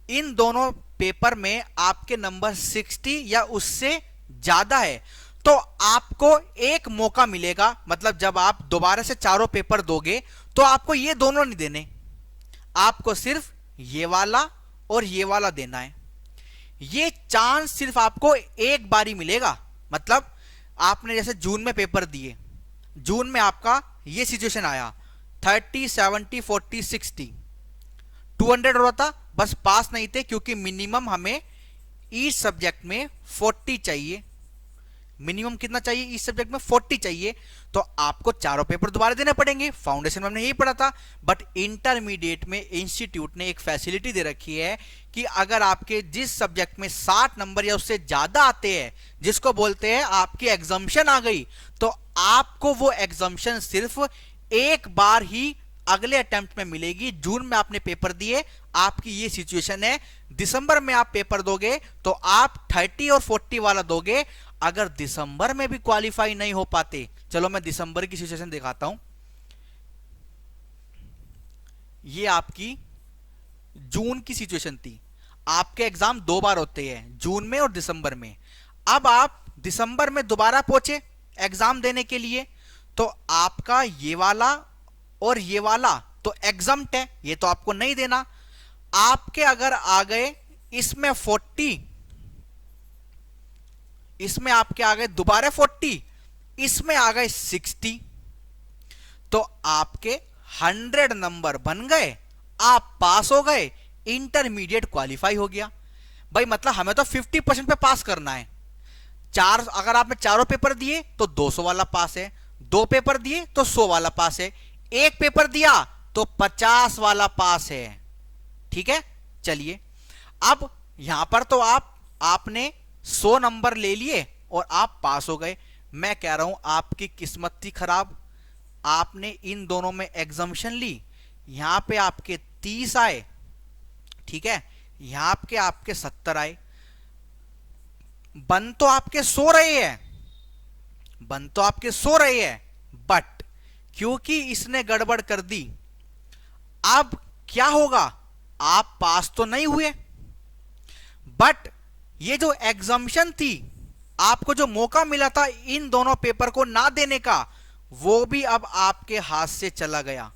इन दोनों पेपर में आपके नंबर 60 या उससे ज्यादा है, तो आपको एक मौका मिलेगा। मतलब जब आप दोबारा से चारों पेपर दोगे तो आपको ये दोनों नहीं देने, आपको सिर्फ ये वाला और ये वाला देना है। ये चांस सिर्फ आपको एक बारी मिलेगा। मतलब आपने जैसे जून में पेपर दिए, जून में आपका ये सिचुएशन आया 30, 70, 40, 60, 200 हो रहा था, बस पास नहीं थे क्योंकि मिनिमम हमें ईच सब्जेक्ट में 40 चाहिए। मिनिमम कितना चाहिए इस सब्जेक्ट में? 40 चाहिए। तो आपको चारों पेपर दोबारा देने पड़ेंगे। फाउंडेशन में हमने यही पढ़ा था। बट इंटरमीडिएट में इंस्टीट्यूट ने एक फैसिलिटी दे रखी है कि अगर आपके जिस सब्जेक्ट में 60 नंबर या उससे ज्यादा आते हैं, जिसको बोलते हैं आपकी एग्जम्पशन आ गई, तो आपको वो एग्जम्पशन सिर्फ एक बार ही अगले अटेम्प्ट में मिलेगी। जून में आपने पेपर दिए, आपकी ये सिचुएशन है। दिसंबर में आप पेपर दोगे तो आप 30 और 40 वाला दोगे। अगर दिसंबर में भी क्वालिफाई नहीं हो पाते, चलो मैं दिसंबर की सिचुएशन दिखाता हूं। ये आपकी जून की सिचुएशन थी। आपके एग्जाम 2 बार होते हैं, जून में और दिसंबर में। अब आप दिसंबर में दोबारा पहुंचे एग्जाम देने के लिए, तो आपका ये वाला और ये वाला तो एग्जम्प्ट है, ये तो आपको नहीं देना। आपके अगर आ गए इसमें 40, इसमें आपके आ गए दोबारा 40, इसमें आ गए 60, तो आपके 100 नंबर बन गए, आप पास हो गए, इंटरमीडिएट क्वालिफाई हो गया। भाई मतलब हमें तो 50% पे पास करना है। अगर आपने चारों पेपर दिए तो 200 वाला पास है, 2 पेपर दिए तो 100 वाला पास है, एक पेपर दिया तो 50 वाला पास है। ठीक है, चलिए अब यहां पर तो आपने 100 नंबर ले लिए और आप पास हो गए। मैं कह रहा हूं आपकी किस्मत थी खराब, आपने इन दोनों में एग्जम्पशन ली। यहां पे आपके 30 आए, ठीक है, यहां पे आपके 70 आए। बन तो आपके 100 रहे हैं, बन तो आपके 100 रहे हैं, बट क्योंकि इसने गड़बड़ कर दी, अब क्या होगा? आप पास तो नहीं हुए, बट ये जो एग्जम्पशन थी, आपको जो मौका मिला था इन दोनों पेपर को ना देने का, वो भी अब आपके हाथ से चला गया।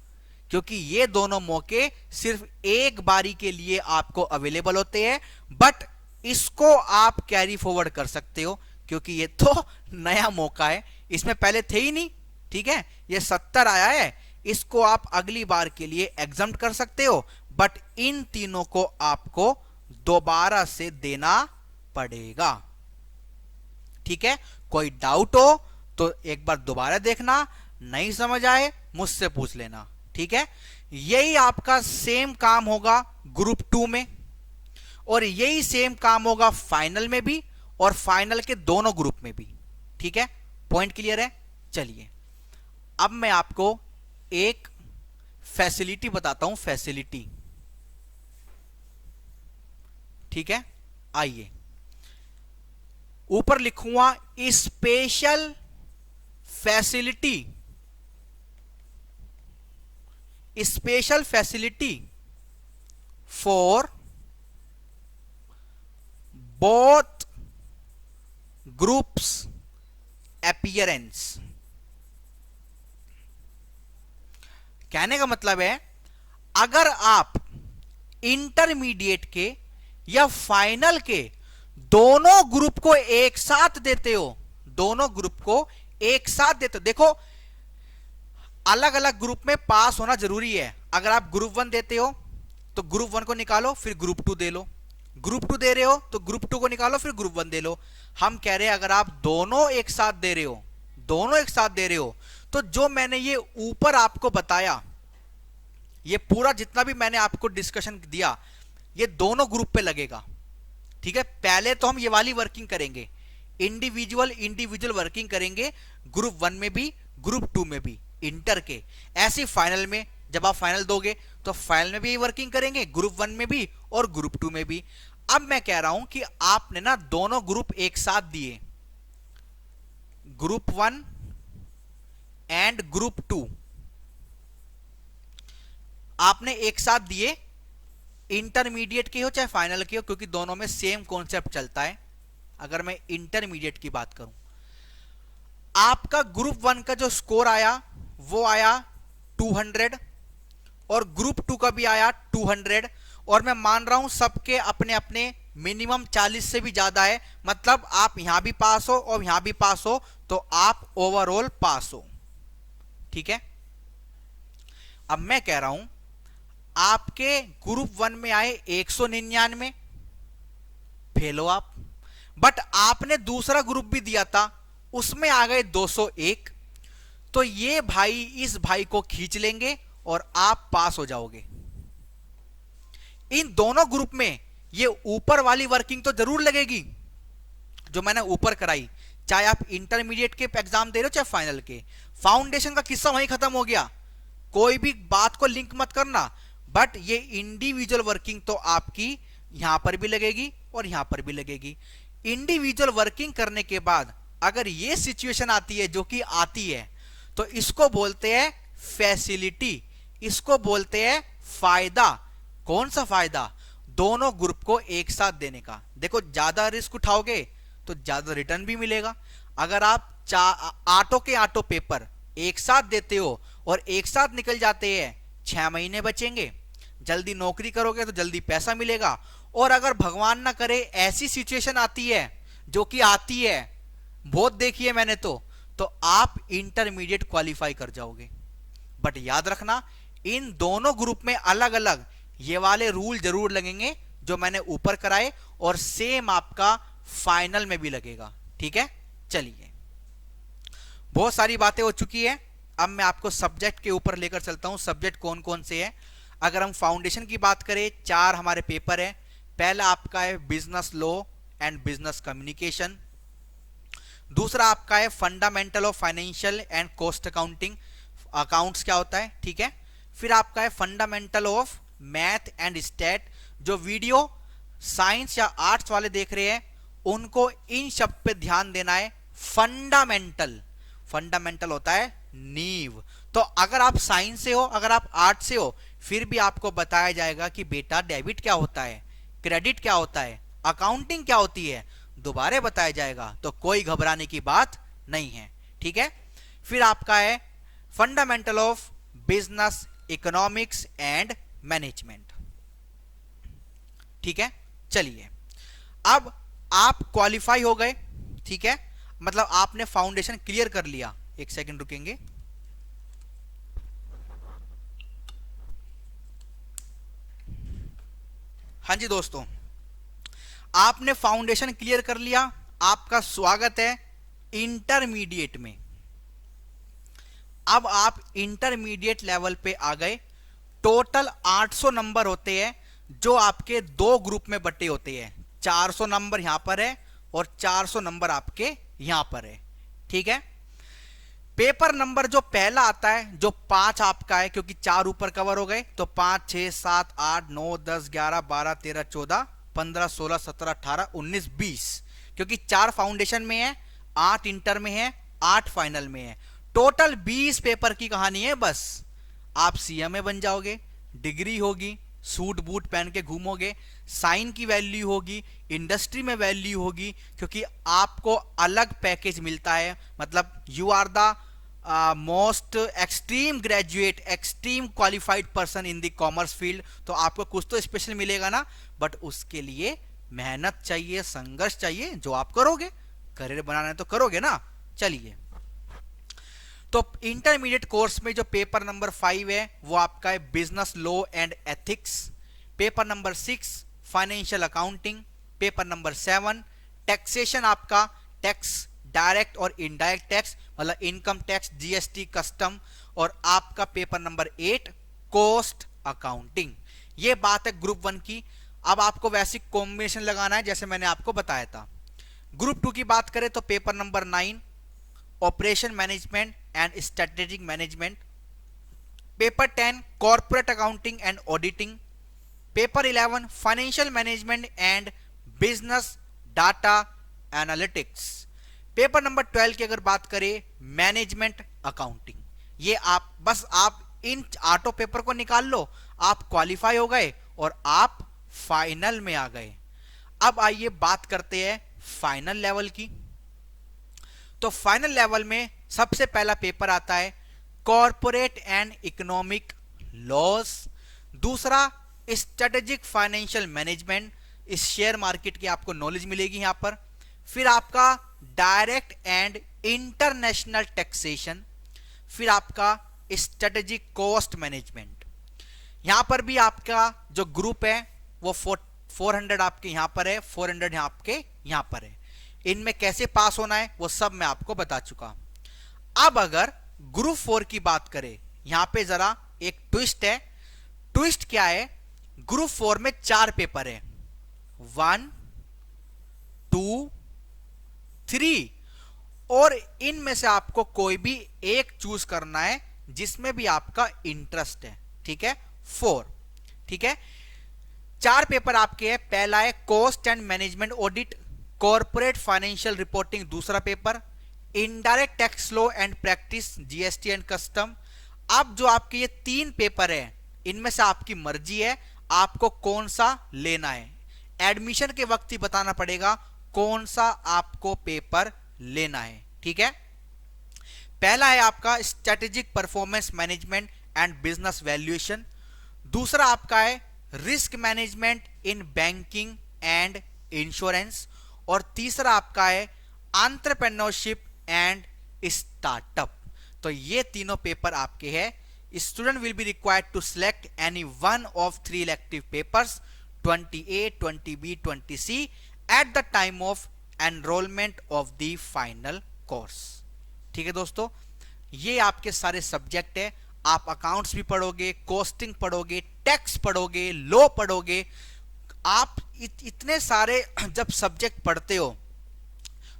क्योंकि ये दोनों मौके सिर्फ एक बारी के लिए आपको अवेलेबल होते हैं, बट इसको आप कैरी फॉरवर्ड कर सकते हो क्योंकि ये तो नया मौका है, इसमें पहले थे ही नहीं। ठीक है, ये 70 आया है, इसको आप अगली बार के लिए एग्जम्प्ट कर सकते हो, बट इन तीनों को आपको दोबारा से देना पड़ेगा। ठीक है, कोई डाउट हो तो एक बार दोबारा देखना, नहीं समझ आए मुझसे पूछ लेना। ठीक है, यही आपका सेम काम होगा ग्रुप 2 में, और यही सेम काम होगा फाइनल में भी और फाइनल के दोनों ग्रुप में भी। ठीक है, पॉइंट क्लियर है? चलिए अब मैं आपको एक फैसिलिटी बताता हूं, फैसिलिटी। ठीक है, आइए ऊपर लिखूंगा special facility, special facility for both groups appearance. कहने का मतलब है, अगर आप इंटरमीडिएट के या फाइनल के दोनों ग्रुप को एक साथ देते हो, दोनों ग्रुप को एक साथ देते हो। देखो अलग अलग ग्रुप में पास होना जरूरी है। अगर आप ग्रुप 1 देते हो तो ग्रुप 1 को निकालो, फिर ग्रुप 2 दे लो। ग्रुप 2 दे रहे हो तो ग्रुप 2 को निकालो, फिर ग्रुप 1 दे लो। हम कह रहे हैं अगर आप दोनों एक साथ दे रहे हो, दोनों एक साथ दे रहे हो, तो जो मैंने ये ऊपर आपको बताया, ये पूरा जितना भी मैंने आपको डिस्कशन दिया, ये दोनों ग्रुप पे लगेगा। ठीक है, पहले तो हम ये वाली वर्किंग करेंगे, इंडिविजुअल इंडिविजुअल वर्किंग करेंगे, ग्रुप 1 में भी ग्रुप 2 में भी, इंटर के। ऐसे फाइनल में जब आप फाइनल दोगे तो फाइनल में भी वर्किंग करेंगे, ग्रुप 1 में भी और ग्रुप 2 में भी। अब मैं कह रहा हूं कि आपने ना दोनों ग्रुप एक साथ दिए, ग्रुप 1 एंड ग्रुप 2 आपने एक साथ दिए, इंटरमीडिएट के हो चाहे फाइनल के हो, क्योंकि दोनों में सेम कॉन्सेप्ट चलता है। अगर मैं इंटरमीडिएट की बात करूं, आपका ग्रुप 1 का जो स्कोर आया वो आया 200 और ग्रुप 2 का भी आया 200, और मैं मान रहा हूं सबके अपने अपने मिनिमम 40 से भी ज्यादा है, मतलब आप यहां भी पास हो और यहां भी पास हो तो आप ओवरऑल पास हो। ठीक है, अब मैं कह रहा हूं आपके ग्रुप 1 में आए 199, फेल हो आप। बट आपने दूसरा ग्रुप भी दिया था, उसमें आ गए 201, तो ये भाई इस भाई को खींच लेंगे और आप पास हो जाओगे। इन दोनों ग्रुप में ये ऊपर वाली वर्किंग तो जरूर लगेगी जो मैंने ऊपर कराई, चाहे आप इंटरमीडिएट के एग्जाम दे रहे हो चाहे फाइनल के। फाउंडेशन का किस्सा वहीं खत्म हो गया, कोई भी बात को लिंक मत करना। बट ये इंडिविजुअल वर्किंग तो आपकी यहां पर भी लगेगी और यहां पर भी लगेगी। इंडिविजुअल वर्किंग करने के बाद अगर ये सिचुएशन आती है, जो कि आती है, तो इसको बोलते हैं फैसिलिटी, इसको बोलते हैं फायदा। कौन सा फायदा? दोनों ग्रुप को एक साथ देने का। देखो ज्यादा रिस्क उठाओगे तो ज्यादा रिटर्न भी मिलेगा। अगर आप आटो के आटो पेपर एक साथ देते हो और एक साथ निकल जाते हैं, 6 महीने बचेंगे, जल्दी नौकरी करोगे तो जल्दी पैसा मिलेगा। और अगर भगवान ना करे ऐसी सिचुएशन आती है, जो कि आती है, बहुत देखी है मैंने, तो आप इंटरमीडिएट क्वालिफाई कर जाओगे। बट याद रखना इन दोनों ग्रुप में अलग अलग ये वाले रूल जरूर लगेंगे जो मैंने ऊपर कराए, और सेम आपका फाइनल में भी लगेगा। ठीक है, चलिए बहुत सारी बातें हो चुकी है, अब मैं आपको सब्जेक्ट के ऊपर लेकर चलता हूं। सब्जेक्ट कौन कौन से हैं? अगर हम फाउंडेशन की बात करें, 4 हमारे पेपर है। पहला आपका है business law and business communication, दूसरा आपका है fundamental of financial and cost accounting, accounts क्या होता है। ठीक है, फिर आपका है fundamental of math and stat. जो वीडियो साइंस या आर्ट्स वाले देख रहे हैं उनको इन शब्द पे ध्यान देना है। फंडामेंटल, फंडामेंटल होता है नींव। तो अगर आप साइंस से हो, अगर आप आर्ट्स से हो, फिर भी आपको बताया जाएगा कि बेटा डेबिट क्या होता है, क्रेडिट क्या होता है, अकाउंटिंग क्या होती है, दोबारा बताया जाएगा, तो कोई घबराने की बात नहीं है। ठीक है, फिर आपका है fundamental of business economics and management. ठीक है, चलिए अब आप क्वालिफाई हो गए। ठीक है, मतलब आपने फाउंडेशन क्लियर कर लिया। एक सेकंड रुकेंगे। हाँ जी दोस्तों, आपने फाउंडेशन क्लियर कर लिया, आपका स्वागत है इंटरमीडिएट में। अब आप इंटरमीडिएट लेवल पे आ गए। टोटल 800 नंबर होते हैं जो आपके 2 ग्रुप में बटे होते हैं। 400 नंबर यहां पर है और 400 नंबर आपके यहां पर है। ठीक है, पेपर नंबर जो पहला आता है, जो 5 आपका है, क्योंकि 4 ऊपर कवर हो गए, तो 5 6 7 8 9 10 11 12 13 14 15 16 17 18 19 20, क्योंकि 4 फाउंडेशन में है, 8 इंटर में है, 8 फाइनल में है। टोटल 20 पेपर की कहानी है। बस आप सीएमए बन जाओगे, डिग्री होगी, सूट बूट पहन के घूमोगे, साइन की वैल्यू होगी, इंडस्ट्री में वैल्यू होगी, क्योंकि आपको अलग पैकेज मिलता है। मतलब you are the most extreme graduate, extreme qualified person in the commerce field, तो आपको कुछ तो स्पेशल मिलेगा ना, बट उसके लिए मेहनत चाहिए, संघर्ष चाहिए, जो आप करोगे। करियर बनाना है तो करोगे ना। चलिए, तो इंटरमीडिएट कोर्स में जो पेपर नंबर 5 है वो आपका है business law and ethics, paper number 6 financial accounting, paper number 7 taxation, आपका टैक्स डायरेक्ट और इनडायरेक्ट टैक्स मतलब इनकम टैक्स, जीएसटी, कस्टम, और आपका पेपर नंबर 8 कॉस्ट अकाउंटिंग। ये बात है ग्रुप 1 की। अब आपको वैसे कॉम्बिनेशन लगाना है जैसे मैंने आपको बताया था। ग्रुप 2 की बात करें तो paper number 9 operation management and strategic management, paper 10 corporate accounting and auditing, paper 11 financial management and business data analytics, paper number 12 की अगर बात करें मैनेजमेंट अकाउंटिंग। ये आप बस आप इन 8 पेपर को निकाल लो, आप क्वालिफाई हो गए और आप फाइनल में आ गए। अब आइए बात करते हैं फाइनल लेवल की। तो फाइनल लेवल में सबसे पहला पेपर आता है कॉर्पोरेट एंड इकोनॉमिक लॉज, दूसरा स्ट्रेटेजिक फाइनेंशियल मैनेजमेंट, इस शेयर मार्केट की आपको नॉलेज मिलेगी यहां पर। फिर आपका डायरेक्ट एंड इंटरनेशनल टैक्सेशन, फिर आपका स्ट्रेटेजिक कॉस्ट मैनेजमेंट। यहां पर भी आपका जो ग्रुप है वो 400 आपके यहां पर है, 400 यहां आपके यहां पर है। इनमें कैसे पास होना है वो सब मैं आपको बता चुका। अब अगर ग्रुप 4 की बात करें, यहां पे जरा एक ट्विस्ट है। ट्विस्ट क्या है? ग्रुप 4 में 4 पेपर है, 1, 2, 3, और इनमें से आपको कोई भी एक चूज करना है जिसमें भी आपका इंटरेस्ट है। ठीक है, 4। ठीक है, 4 पेपर आपके हैं। पहला है cost and management audit, corporate financial reporting दूसरा paper, indirect tax law and practice, GST and custom. अब जो आपके ये 3 पेपर है इनमें से आपकी मर्जी है आपको कौन सा लेना है। एडमिशन के वक्त ही बताना पड़ेगा कौन सा आपको पेपर लेना है। ठीक है, पहला है आपका strategic performance management and business valuation, दूसरा आपका है risk management in banking and insurance, और तीसरा आपका है एंटरप्रेन्योरशिप एंड स्टार्टअप। तो ये तीनों पेपर आपके हैं। Student will be required to select any one of 3 elective papers 20A, 20B, 20C at the time of enrolment of the final course. ठीक है दोस्तों, ये आपके सारे सब्जेक्ट है। आप अकाउंट्स भी पढ़ोगे, कॉस्टिंग पढ़ोगे, टैक्स पढ़ोगे, लॉ पढ़ोगे। आप इतने सारे जब सब्जेक्ट पढ़ते हो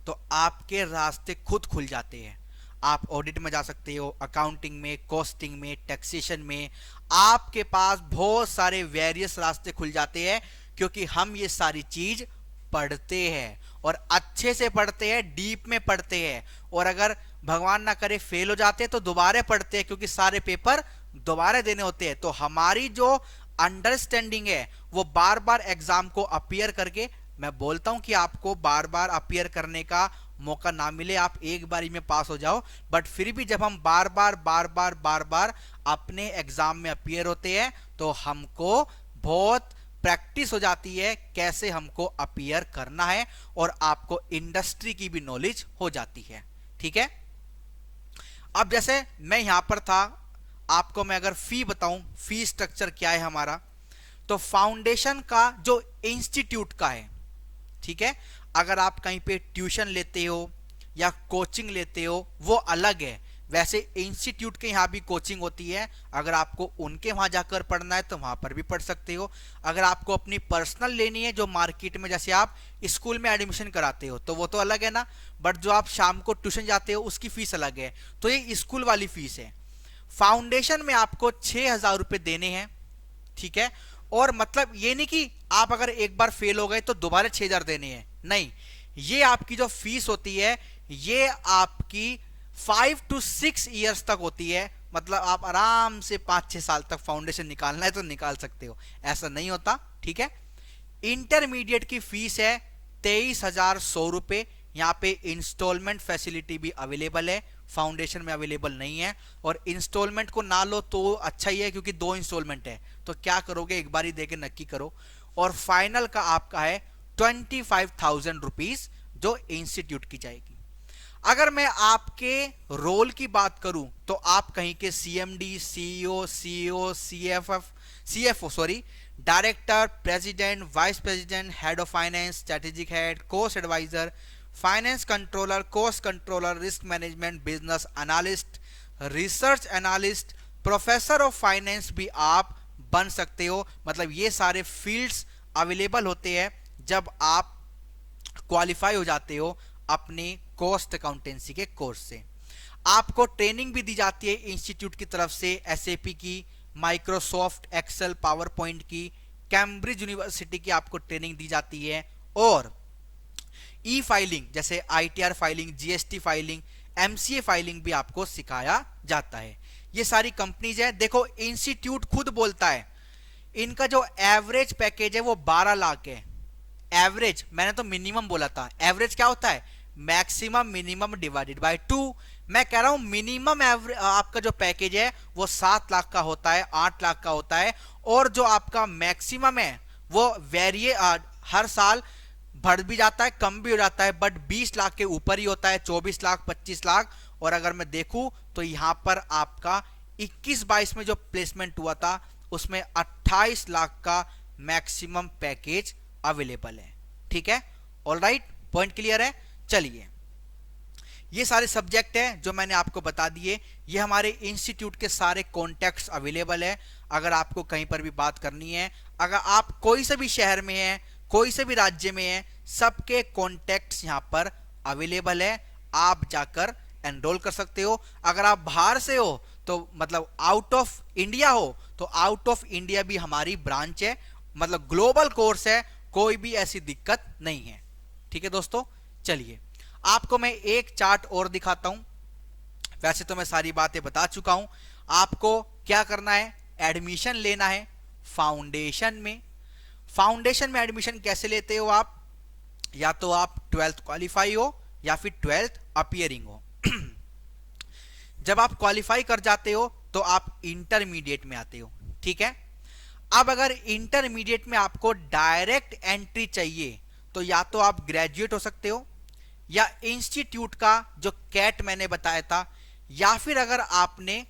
तो आपके रास्ते खुद खुल जाते हैं। आप ऑडिट में जा सकते हो, अकाउंटिंग में, कॉस्टिंग में, टैक्सेशन में, आपके पास बहुत सारे वेरियस रास्ते खुल जाते हैं क्योंकि हम ये सारी चीज पढ़ते हैं और अच्छे से पढ़ते हैं, डीप में पढ़ते हैं। और अगर भगवान ना करे फेल हो जाते हैं तो दोबारा पढ़ते हैं क्योंकि सारे पेपर दोबारा देने होते हैं। तो हमारी जो अंडरस्टैंडिंग है वो बार बार एग्जाम को अपीयर करके, मैं बोलता हूं कि आपको बार बार अपीयर करने का मौका ना मिले, आप एक बारी में पास हो जाओ, बट फिर भी जब हम बार बार अपने एग्जाम में अपीयर होते हैं तो हमको बहुत प्रैक्टिस हो जाती है कैसे हमको अपीयर करना है और आपको इंडस्ट्री की भी नॉलेज हो जाती है। ठीक है, अब जैसे मैं यहां पर था, आपको मैं अगर फी बताऊं, फी स्ट्रक्चर क्या है हमारा, तो फाउंडेशन का जो इंस्टीट्यूट का है, ठीक है, अगर आप कहीं पे ट्यूशन लेते हो या कोचिंग लेते हो वो अलग है। वैसे इंस्टीट्यूट के यहाँ भी कोचिंग होती है, अगर आपको उनके वहां जाकर पढ़ना है तो वहां पर भी पढ़ सकते हो। अगर आपको अपनी पर्सनल लेनी है जो मार्केट में जैसे आप स्कूल में एडमिशन कराते हो तो वो तो अलग है ना, बट जो आप शाम को ट्यूशन जाते हो उसकी फीस अलग है। तो ये स्कूल वाली फीस है। फाउंडेशन में आपको 6,000 रुपए देने हैं। ठीक है, और मतलब ये नहीं कि आप अगर एक बार फेल हो गए तो दोबारा 6,000 देने हैं, नहीं, ये आपकी जो फीस होती है ये आपकी 5 to 6 ईयर्स तक होती है। मतलब आप आराम से 5-6 साल तक फाउंडेशन निकालना है तो निकाल सकते हो, ऐसा नहीं होता। ठीक है, इंटरमीडिएट की फीस है 23,100 रुपए। यहाँ पे इंस्टॉलमेंट फैसिलिटी भी अवेलेबल है, फाउंडेशन में अवेलेबल नहीं है। और इंस्टॉलमेंट को ना लो तो अच्छा ही है, क्योंकि 2 इंस्टॉलमेंट है, तो क्या करोगे, एक बार ही देके नक्की करो। और फाइनल का आपका है 25,000 रुपीज, जो इंस्टीट्यूट की जाएगी। अगर मैं आपके रोल की बात करूं तो आप कहीं के CMD, CEO, CEO, CFO sorry, director, president, vice president, head of finance, strategic head, cost adviser, finance controller, cost controller, risk management, business analyst, research analyst, professor of finance भी आप बन सकते हो। मतलब ये सारे फील्ड्स अवेलेबल होते हैं जब आप क्वालिफाई हो जाते हो अपने कॉस्ट अकाउंटेंसी के कोर्स से। आपको ट्रेनिंग भी दी जाती है इंस्टीट्यूट की तरफ से, एसएपी की, माइक्रोसॉफ्ट एक्सेल, पावर पॉइंट की, कैम्ब्रिज यूनिवर्सिटी की आपको ट्रेनिंग दी जाती है। और ई फाइलिंग जैसे ITR filing, GST filing, MCA filing भी आपको सिखाया जाता है। ये सारी कंपनीज है। देखो इंस्टीट्यूट खुद बोलता है इनका जो एवरेज पैकेज है वो 12 लाख है। एवरेज, मैंने तो मिनिमम बोला था, एवरेज क्या होता है, मैक्सिमम मिनिमम डिवाइडेड बाय 2। मैं कह रहा हूं मिनिमम एवरेज आपका जो पैकेज है वो 7 लाख का होता है, 8 लाख का होता है। और जो आपका मैक्सिमम है वो वेरिए हर साल बढ़ भी जाता है, कम भी हो जाता है, बट 20 लाख के ऊपर ही होता है, 24 लाख, 25 लाख। और अगर मैं देखूं तो यहां पर आपका 21-22 में जो प्लेसमेंट हुआ था उसमें 28 लाख का मैक्सिमम पैकेज अवेलेबल है। ठीक है, ऑलराइट, पॉइंट क्लियर है। चलिए, ये सारे सब्जेक्ट हैं जो मैंने आपको बता दिए। ये हमारे इंस्टीट्यूट के सारे कॉन्टैक्ट्स अवेलेबल है। अगर आपको कहीं पर भी बात करनी है, अगर आप कोई से भी शहर में हैं, कोई से भी राज्य में हैं, सबके कॉन्टैक्ट्स यहाँ पर अवेलेबल है। आप जाकर एनरोल कर सकते हो। अगर आप बाहर से हो तो मतलब आउट ऑफ इंडिया हो तो आउट ऑफ इंडिया भी हमारी ब्रांच है, मतलब ग्लोबल कोर्स है, कोई भी ऐसी दिक्कत नहीं है। ठीक है दोस्तों, चलिए आपको मैं एक चार्ट और दिखाता हूं। वैसे तो मैं सारी बातें बता चुका हूं। आपको क्या करना है, एडमिशन लेना है फाउंडेशन में। फाउंडेशन में एडमिशन कैसे लेते हो आप, या तो आप 12th क्वालिफाई हो या फिर 12th अपीयरिंग हो। जब आप क्वालिफाई कर जाते हो तो आप इंटरमीडिएट में आते हो। ठीक है, अब अगर इंटरमीडिएट में आपको डायरेक्ट एंट्री चाहिए तो या तो आप ग्रेजुएट हो सकते हो, या इंस्टीट्यूट का जो कैट मैंने बताया था, या फिर अगर आपने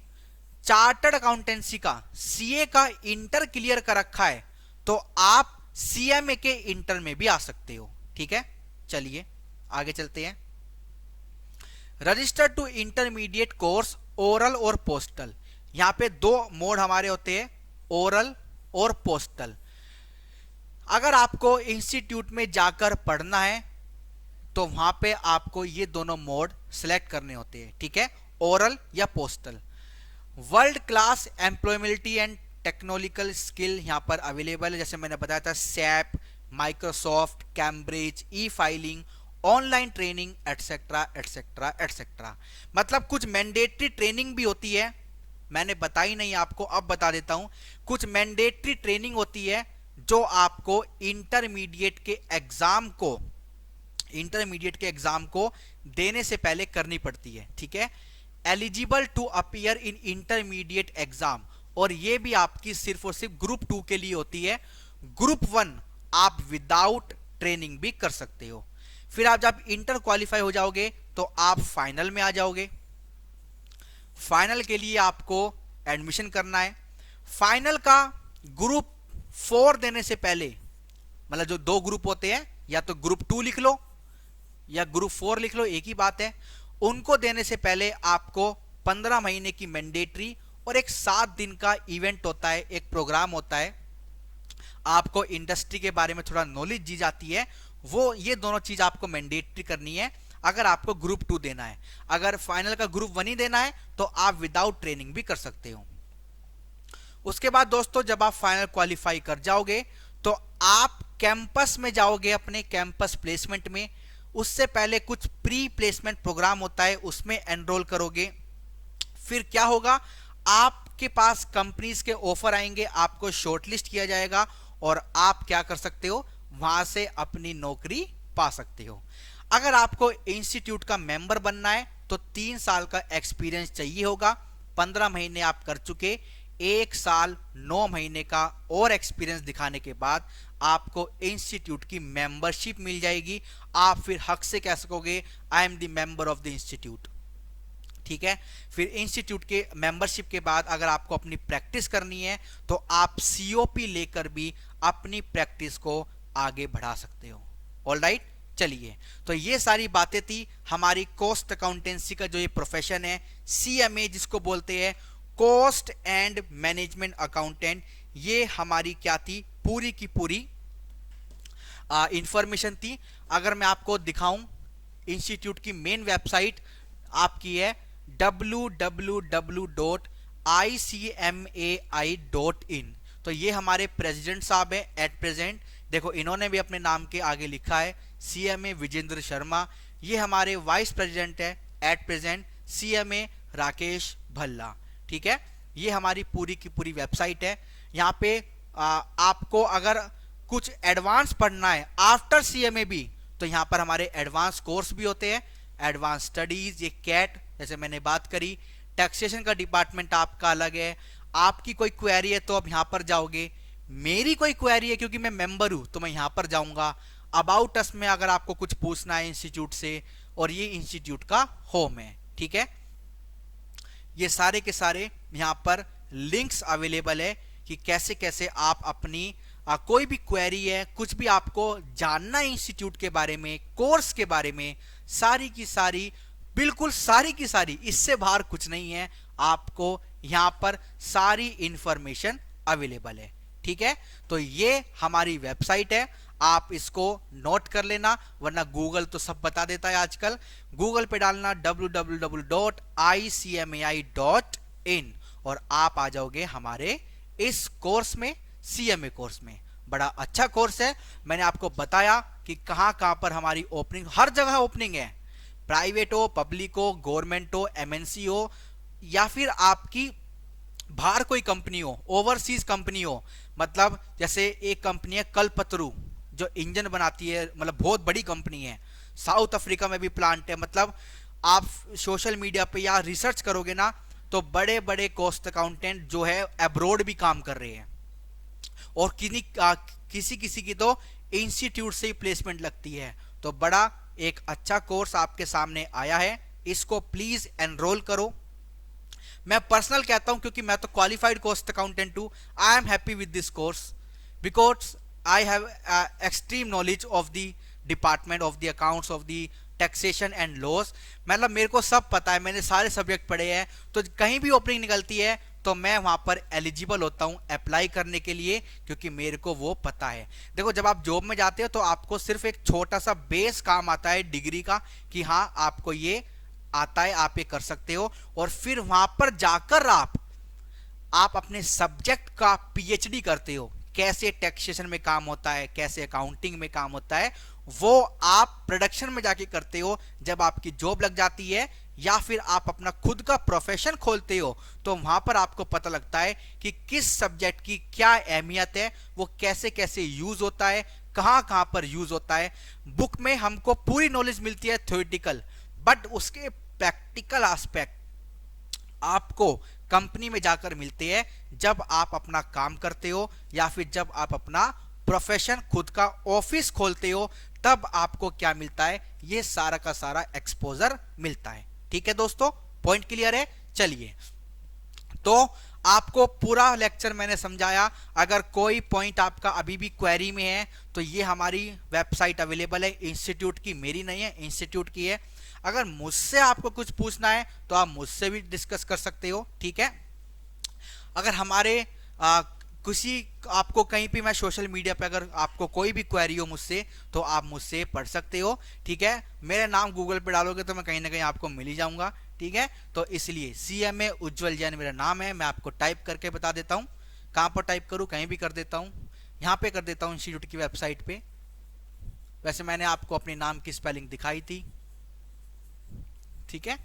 चार्टर्ड अकाउंटेंसी का सीए का इंटर क्लियर कर रखा है तो आप सीएमए के इंटर में भी आ सकते हो। ठीक है, चलिए आगे चलते हैं। Register to intermediate course oral और पोस्टल। यहां पे 2 मोड हमारे होते हैं, ओरल और पोस्टल। अगर आपको इंस्टीट्यूट में जाकर पढ़ना है तो वहां पे आपको ये दोनों मोड सेलेक्ट करने होते हैं। ठीक है, ओरल या postal. World class employability and technological skill यहां पर अवेलेबल है, जैसे मैंने बताया था, सैप, माइक्रोसॉफ्ट, कैम्ब्रिज, ई filing, online training, etcetera etcetera etcetera. मतलब कुछ मैंडेटरी ट्रेनिंग भी होती है, मैंने बताई नहीं आपको, अब बता देता हूं। कुछ मैंडेटरी ट्रेनिंग होती है जो आपको इंटरमीडिएट के एग्जाम को देने से पहले करनी पड़ती है। ठीक है, eligible to appear in intermediate exam, और ये भी आपकी सिर्फ और सिर्फ ग्रुप 2 के लिए होती है। ग्रुप 1 आप विदाउट ट्रेनिंग भी कर सकते हो। फिर आप जब इंटर क्वालिफाई हो जाओगे तो आप फाइनल में आ जाओगे। फाइनल के लिए आपको एडमिशन करना है। फाइनल का ग्रुप 4 देने से पहले, मतलब जो 2 ग्रुप होते हैं, या तो ग्रुप 2 लिख लो या ग्रुप 4 लिख लो, एक ही बात है। उनको देने से पहले आपको 15 महीने की मैंडेटरी और एक 7 दिन का इवेंट होता है, एक प्रोग्राम होता है। आपको इंडस्ट्री के बारे में थोड़ा नॉलेज दी जाती है, वो ये दोनों चीज आपको मैंडेटरी करनी है अगर आपको ग्रुप 2 देना है। अगर फाइनल का ग्रुप 1 ही देना है तो आप विदाउट ट्रेनिंग भी कर सकते हो। उसके बाद दोस्तों जब आप फाइनल क्वालिफाई कर जाओगे तो आप कैंपस में जाओगे, अपने कैंपस प्लेसमेंट में। उससे पहले कुछ प्री प्लेसमेंट प्रोग्राम होता है, उसमें एनरोल करोगे। फिर क्या होगा, आपके पास कंपनीज के ऑफर आएंगे, आपको शॉर्टलिस्ट किया जाएगा और आप क्या कर सकते हो, वहां से अपनी नौकरी पा सकते हो। अगर आपको इंस्टीट्यूट का मेंबर बनना है तो 3 साल का एक्सपीरियंस चाहिए होगा। 15 महीने आप कर चुके, 1 साल 9 महीने का और एक्सपीरियंस दिखाने के बाद आपको इंस्टीट्यूट की मेंबरशिप मिल जाएगी। आप फिर हक से कह सकोगे I am the member of the institute. ठीक है, फिर इंस्टीट्यूट के मेंबरशिप के बाद अगर आपको अपनी प्रैक्टिस करनी है तो आप सीओपी लेकर भी अपनी प्रैक्टिस को आगे बढ़ा सकते हो। ऑलराइट, चलिए, तो ये सारी बातें थी हमारी कॉस्ट अकाउंटेंसी का जो ये प्रोफेशन है, सीएमए जिसको बोलते हैं, कॉस्ट एंड मैनेजमेंट अकाउंटेंट। ये हमारी क्या थी, पूरी की पूरी इंफॉर्मेशन थी। अगर मैं आपको दिखाऊं, इंस्टीट्यूट की मेन वेबसाइट आपकी है www.icmai.in। तो ये हमारे प्रेसिडेंट साहब हैं एट प्रेजेंट, देखो इन्होंने भी अपने नाम के आगे लिखा है सीएमए विजेंद्र शर्मा। ये हमारे वाइस प्रेसिडेंट है at present CMA Rakesh Bhalla. ठीक है, ये हमारी पूरी की पूरी वेबसाइट है। यहाँ पे आपको अगर कुछ एडवांस पढ़ना है आफ्टर सीएमए भी, तो यहाँ पर हमारे एडवांस कोर्स भी होते हैं, एडवांस स्टडीज, ये कैट जैसे मैंने बात करी। टैक्सेशन का डिपार्टमेंट आपका अलग है। आपकी कोई क्वेरी है तो आप यहाँ पर जाओगे, मेरी कोई क्वेरी है क्योंकि मैं मेंबर हूं तो मैं यहाँ पर जाऊंगा। अबाउट अस में अगर आपको कुछ पूछना है इंस्टीट्यूट से, और ये इंस्टीट्यूट का होम है। ठीक है, ये सारे के सारे यहाँ पर लिंक्स अवेलेबल है कि कैसे कैसे आप अपनी कोई भी क्वेरी है, कुछ भी आपको जानना है इंस्टीट्यूट के बारे में, कोर्स के बारे में, सारी की सारी, बिल्कुल सारी की सारी, इससे बाहर कुछ नहीं है, आपको यहां पर सारी इंफॉर्मेशन अवेलेबल है। ठीक है, तो ये हमारी वेबसाइट है, आप इसको नोट कर लेना, वरना गूगल तो सब बता देता है आजकल। गूगल पे डालना www.icmai.in और आप आ जाओगे हमारे इस कोर्स में, सीएमए कोर्स में। बड़ा अच्छा कोर्स है, मैंने आपको बताया कि कहां कहां पर हमारी ओपनिंग, हर जगह ओपनिंग है, प्राइवेट हो, पब्लिक हो, गवर्नमेंट हो, एमएनसी हो, या फिर आपकी बाहर कोई कंपनी हो, ओवरसीज कंपनी हो। मतलब जैसे एक कंपनी है कल्पतरू जो इंजन बनाती है, मतलब बहुत बड़ी कंपनी है, साउथ अफ्रीका में भी प्लांट है। मतलब आप सोशल मीडिया पे या रिसर्च करोगे ना तो बड़े बड़े कॉस्ट अकाउंटेंट जो है अब्रॉड भी काम कर रहे हैं, और किसी किसी की तो इंस्टीट्यूट से ही प्लेसमेंट लगती है। तो बड़ा एक अच्छा कोर्स आपके सामने आया है, इसको प्लीज एनरोल करो। मैं पर्सनल कहता हूं क्योंकि मैं तो क्वालिफाइड कॉस्ट अकाउंटेंट हूं। I am happy with this course because I have extreme knowledge of the department of the accounts of the taxation and loss. मतलब मेरे को सब पता है, मैंने सारे सब्जेक्ट पढ़े हैं, तो कहीं भी ओपनिंग निकलती है तो मैं वहां पर एलिजिबल होता हूं अप्लाई करने के लिए, क्योंकि मेरे को वो पता है। देखो जब आप जॉब में जाते हो तो आपको सिर्फ एक छोटा सा बेस काम आता है डिग्री का, कि हाँ आपको ये आता है, आप ये कर सकते हो, और फिर वहां पर जाकर आप अपने सब्जेक्ट का पीएचडी करते हो। कैसे टैक्सेशन में काम होता है, कैसे अकाउंटिंग में काम होता है, वो आप प्रोडक्शन में जाके करते हो। जब आपकी जॉब लग जाती है या फिर आप अपना खुद का प्रोफेशन खोलते हो तो वहां पर आपको पता लगता है कि किस सब्जेक्ट की क्या अहमियत है, वो कैसे कैसे यूज होता है, कहां कहां पर यूज होता है। बुक में हमको पूरी नॉलेज मिलती है थ्योरेटिकल, बट उसके प्रैक्टिकल एस्पेक्ट आपको कंपनी में जाकर मिलते हैं जब आप अपना काम करते हो, या फिर जब आप अपना प्रोफेशन खुद का ऑफिस खोलते हो, तब आपको क्या मिलता है, ये सारा का सारा एक्सपोजर मिलता है। ठीक है दोस्तों, पॉइंट क्लियर है। चलिए, तो आपको पूरा लेक्चर मैंने समझाया। अगर कोई पॉइंट आपका अभी भी क्वेरी में है तो ये हमारी वेबसाइट अवेलेबल है, इंस्टीट्यूट की, मेरी नहीं है, इंस्टीट्यूट की है। अगर मुझसे आपको कुछ पूछना है तो आप मुझसे भी डिस्कस कर सकते हो। ठीक है, अगर हमारे किसी आपको कहीं पे, मैं सोशल मीडिया पे अगर आपको कोई भी क्वेरी हो मुझसे तो आप मुझसे पढ़ सकते हो। ठीक है, मेरा नाम गूगल पे डालोगे तो मैं कहीं ना कहीं आपको मिल ही जाऊंगा। ठीक है, तो इसलिए सीएमए उज्जवल जैन मेरा नाम है। मैं आपको टाइप करके बता देता हूँ, कहाँ पर टाइप करूँ, कहीं भी कर देता हूँ, यहाँ पे कर देता हूँ इंस्टीट्यूट की वेबसाइट पे। वैसे मैंने आपको अपने नाम की स्पेलिंग दिखाई थी। ठीक है,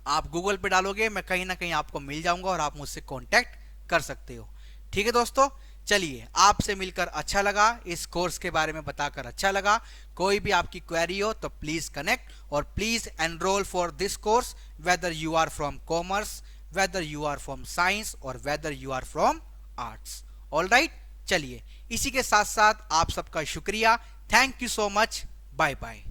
आप गूगल पे डालोगे, मैं कहीं ना कहीं आपको मिल जाऊंगा और आप मुझसे कांटेक्ट कर सकते हो। ठीक है दोस्तों, चलिए, आपसे मिलकर अच्छा लगा, इस कोर्स के बारे में बताकर अच्छा लगा। कोई भी आपकी क्वेरी हो तो प्लीज कनेक्ट और please enrol for this course, whether you are from commerce, whether you are from science और whether you are from arts. All right, चलिए इसी के साथ साथ आप सबका शुक्रिया। Thank you so much. Bye bye.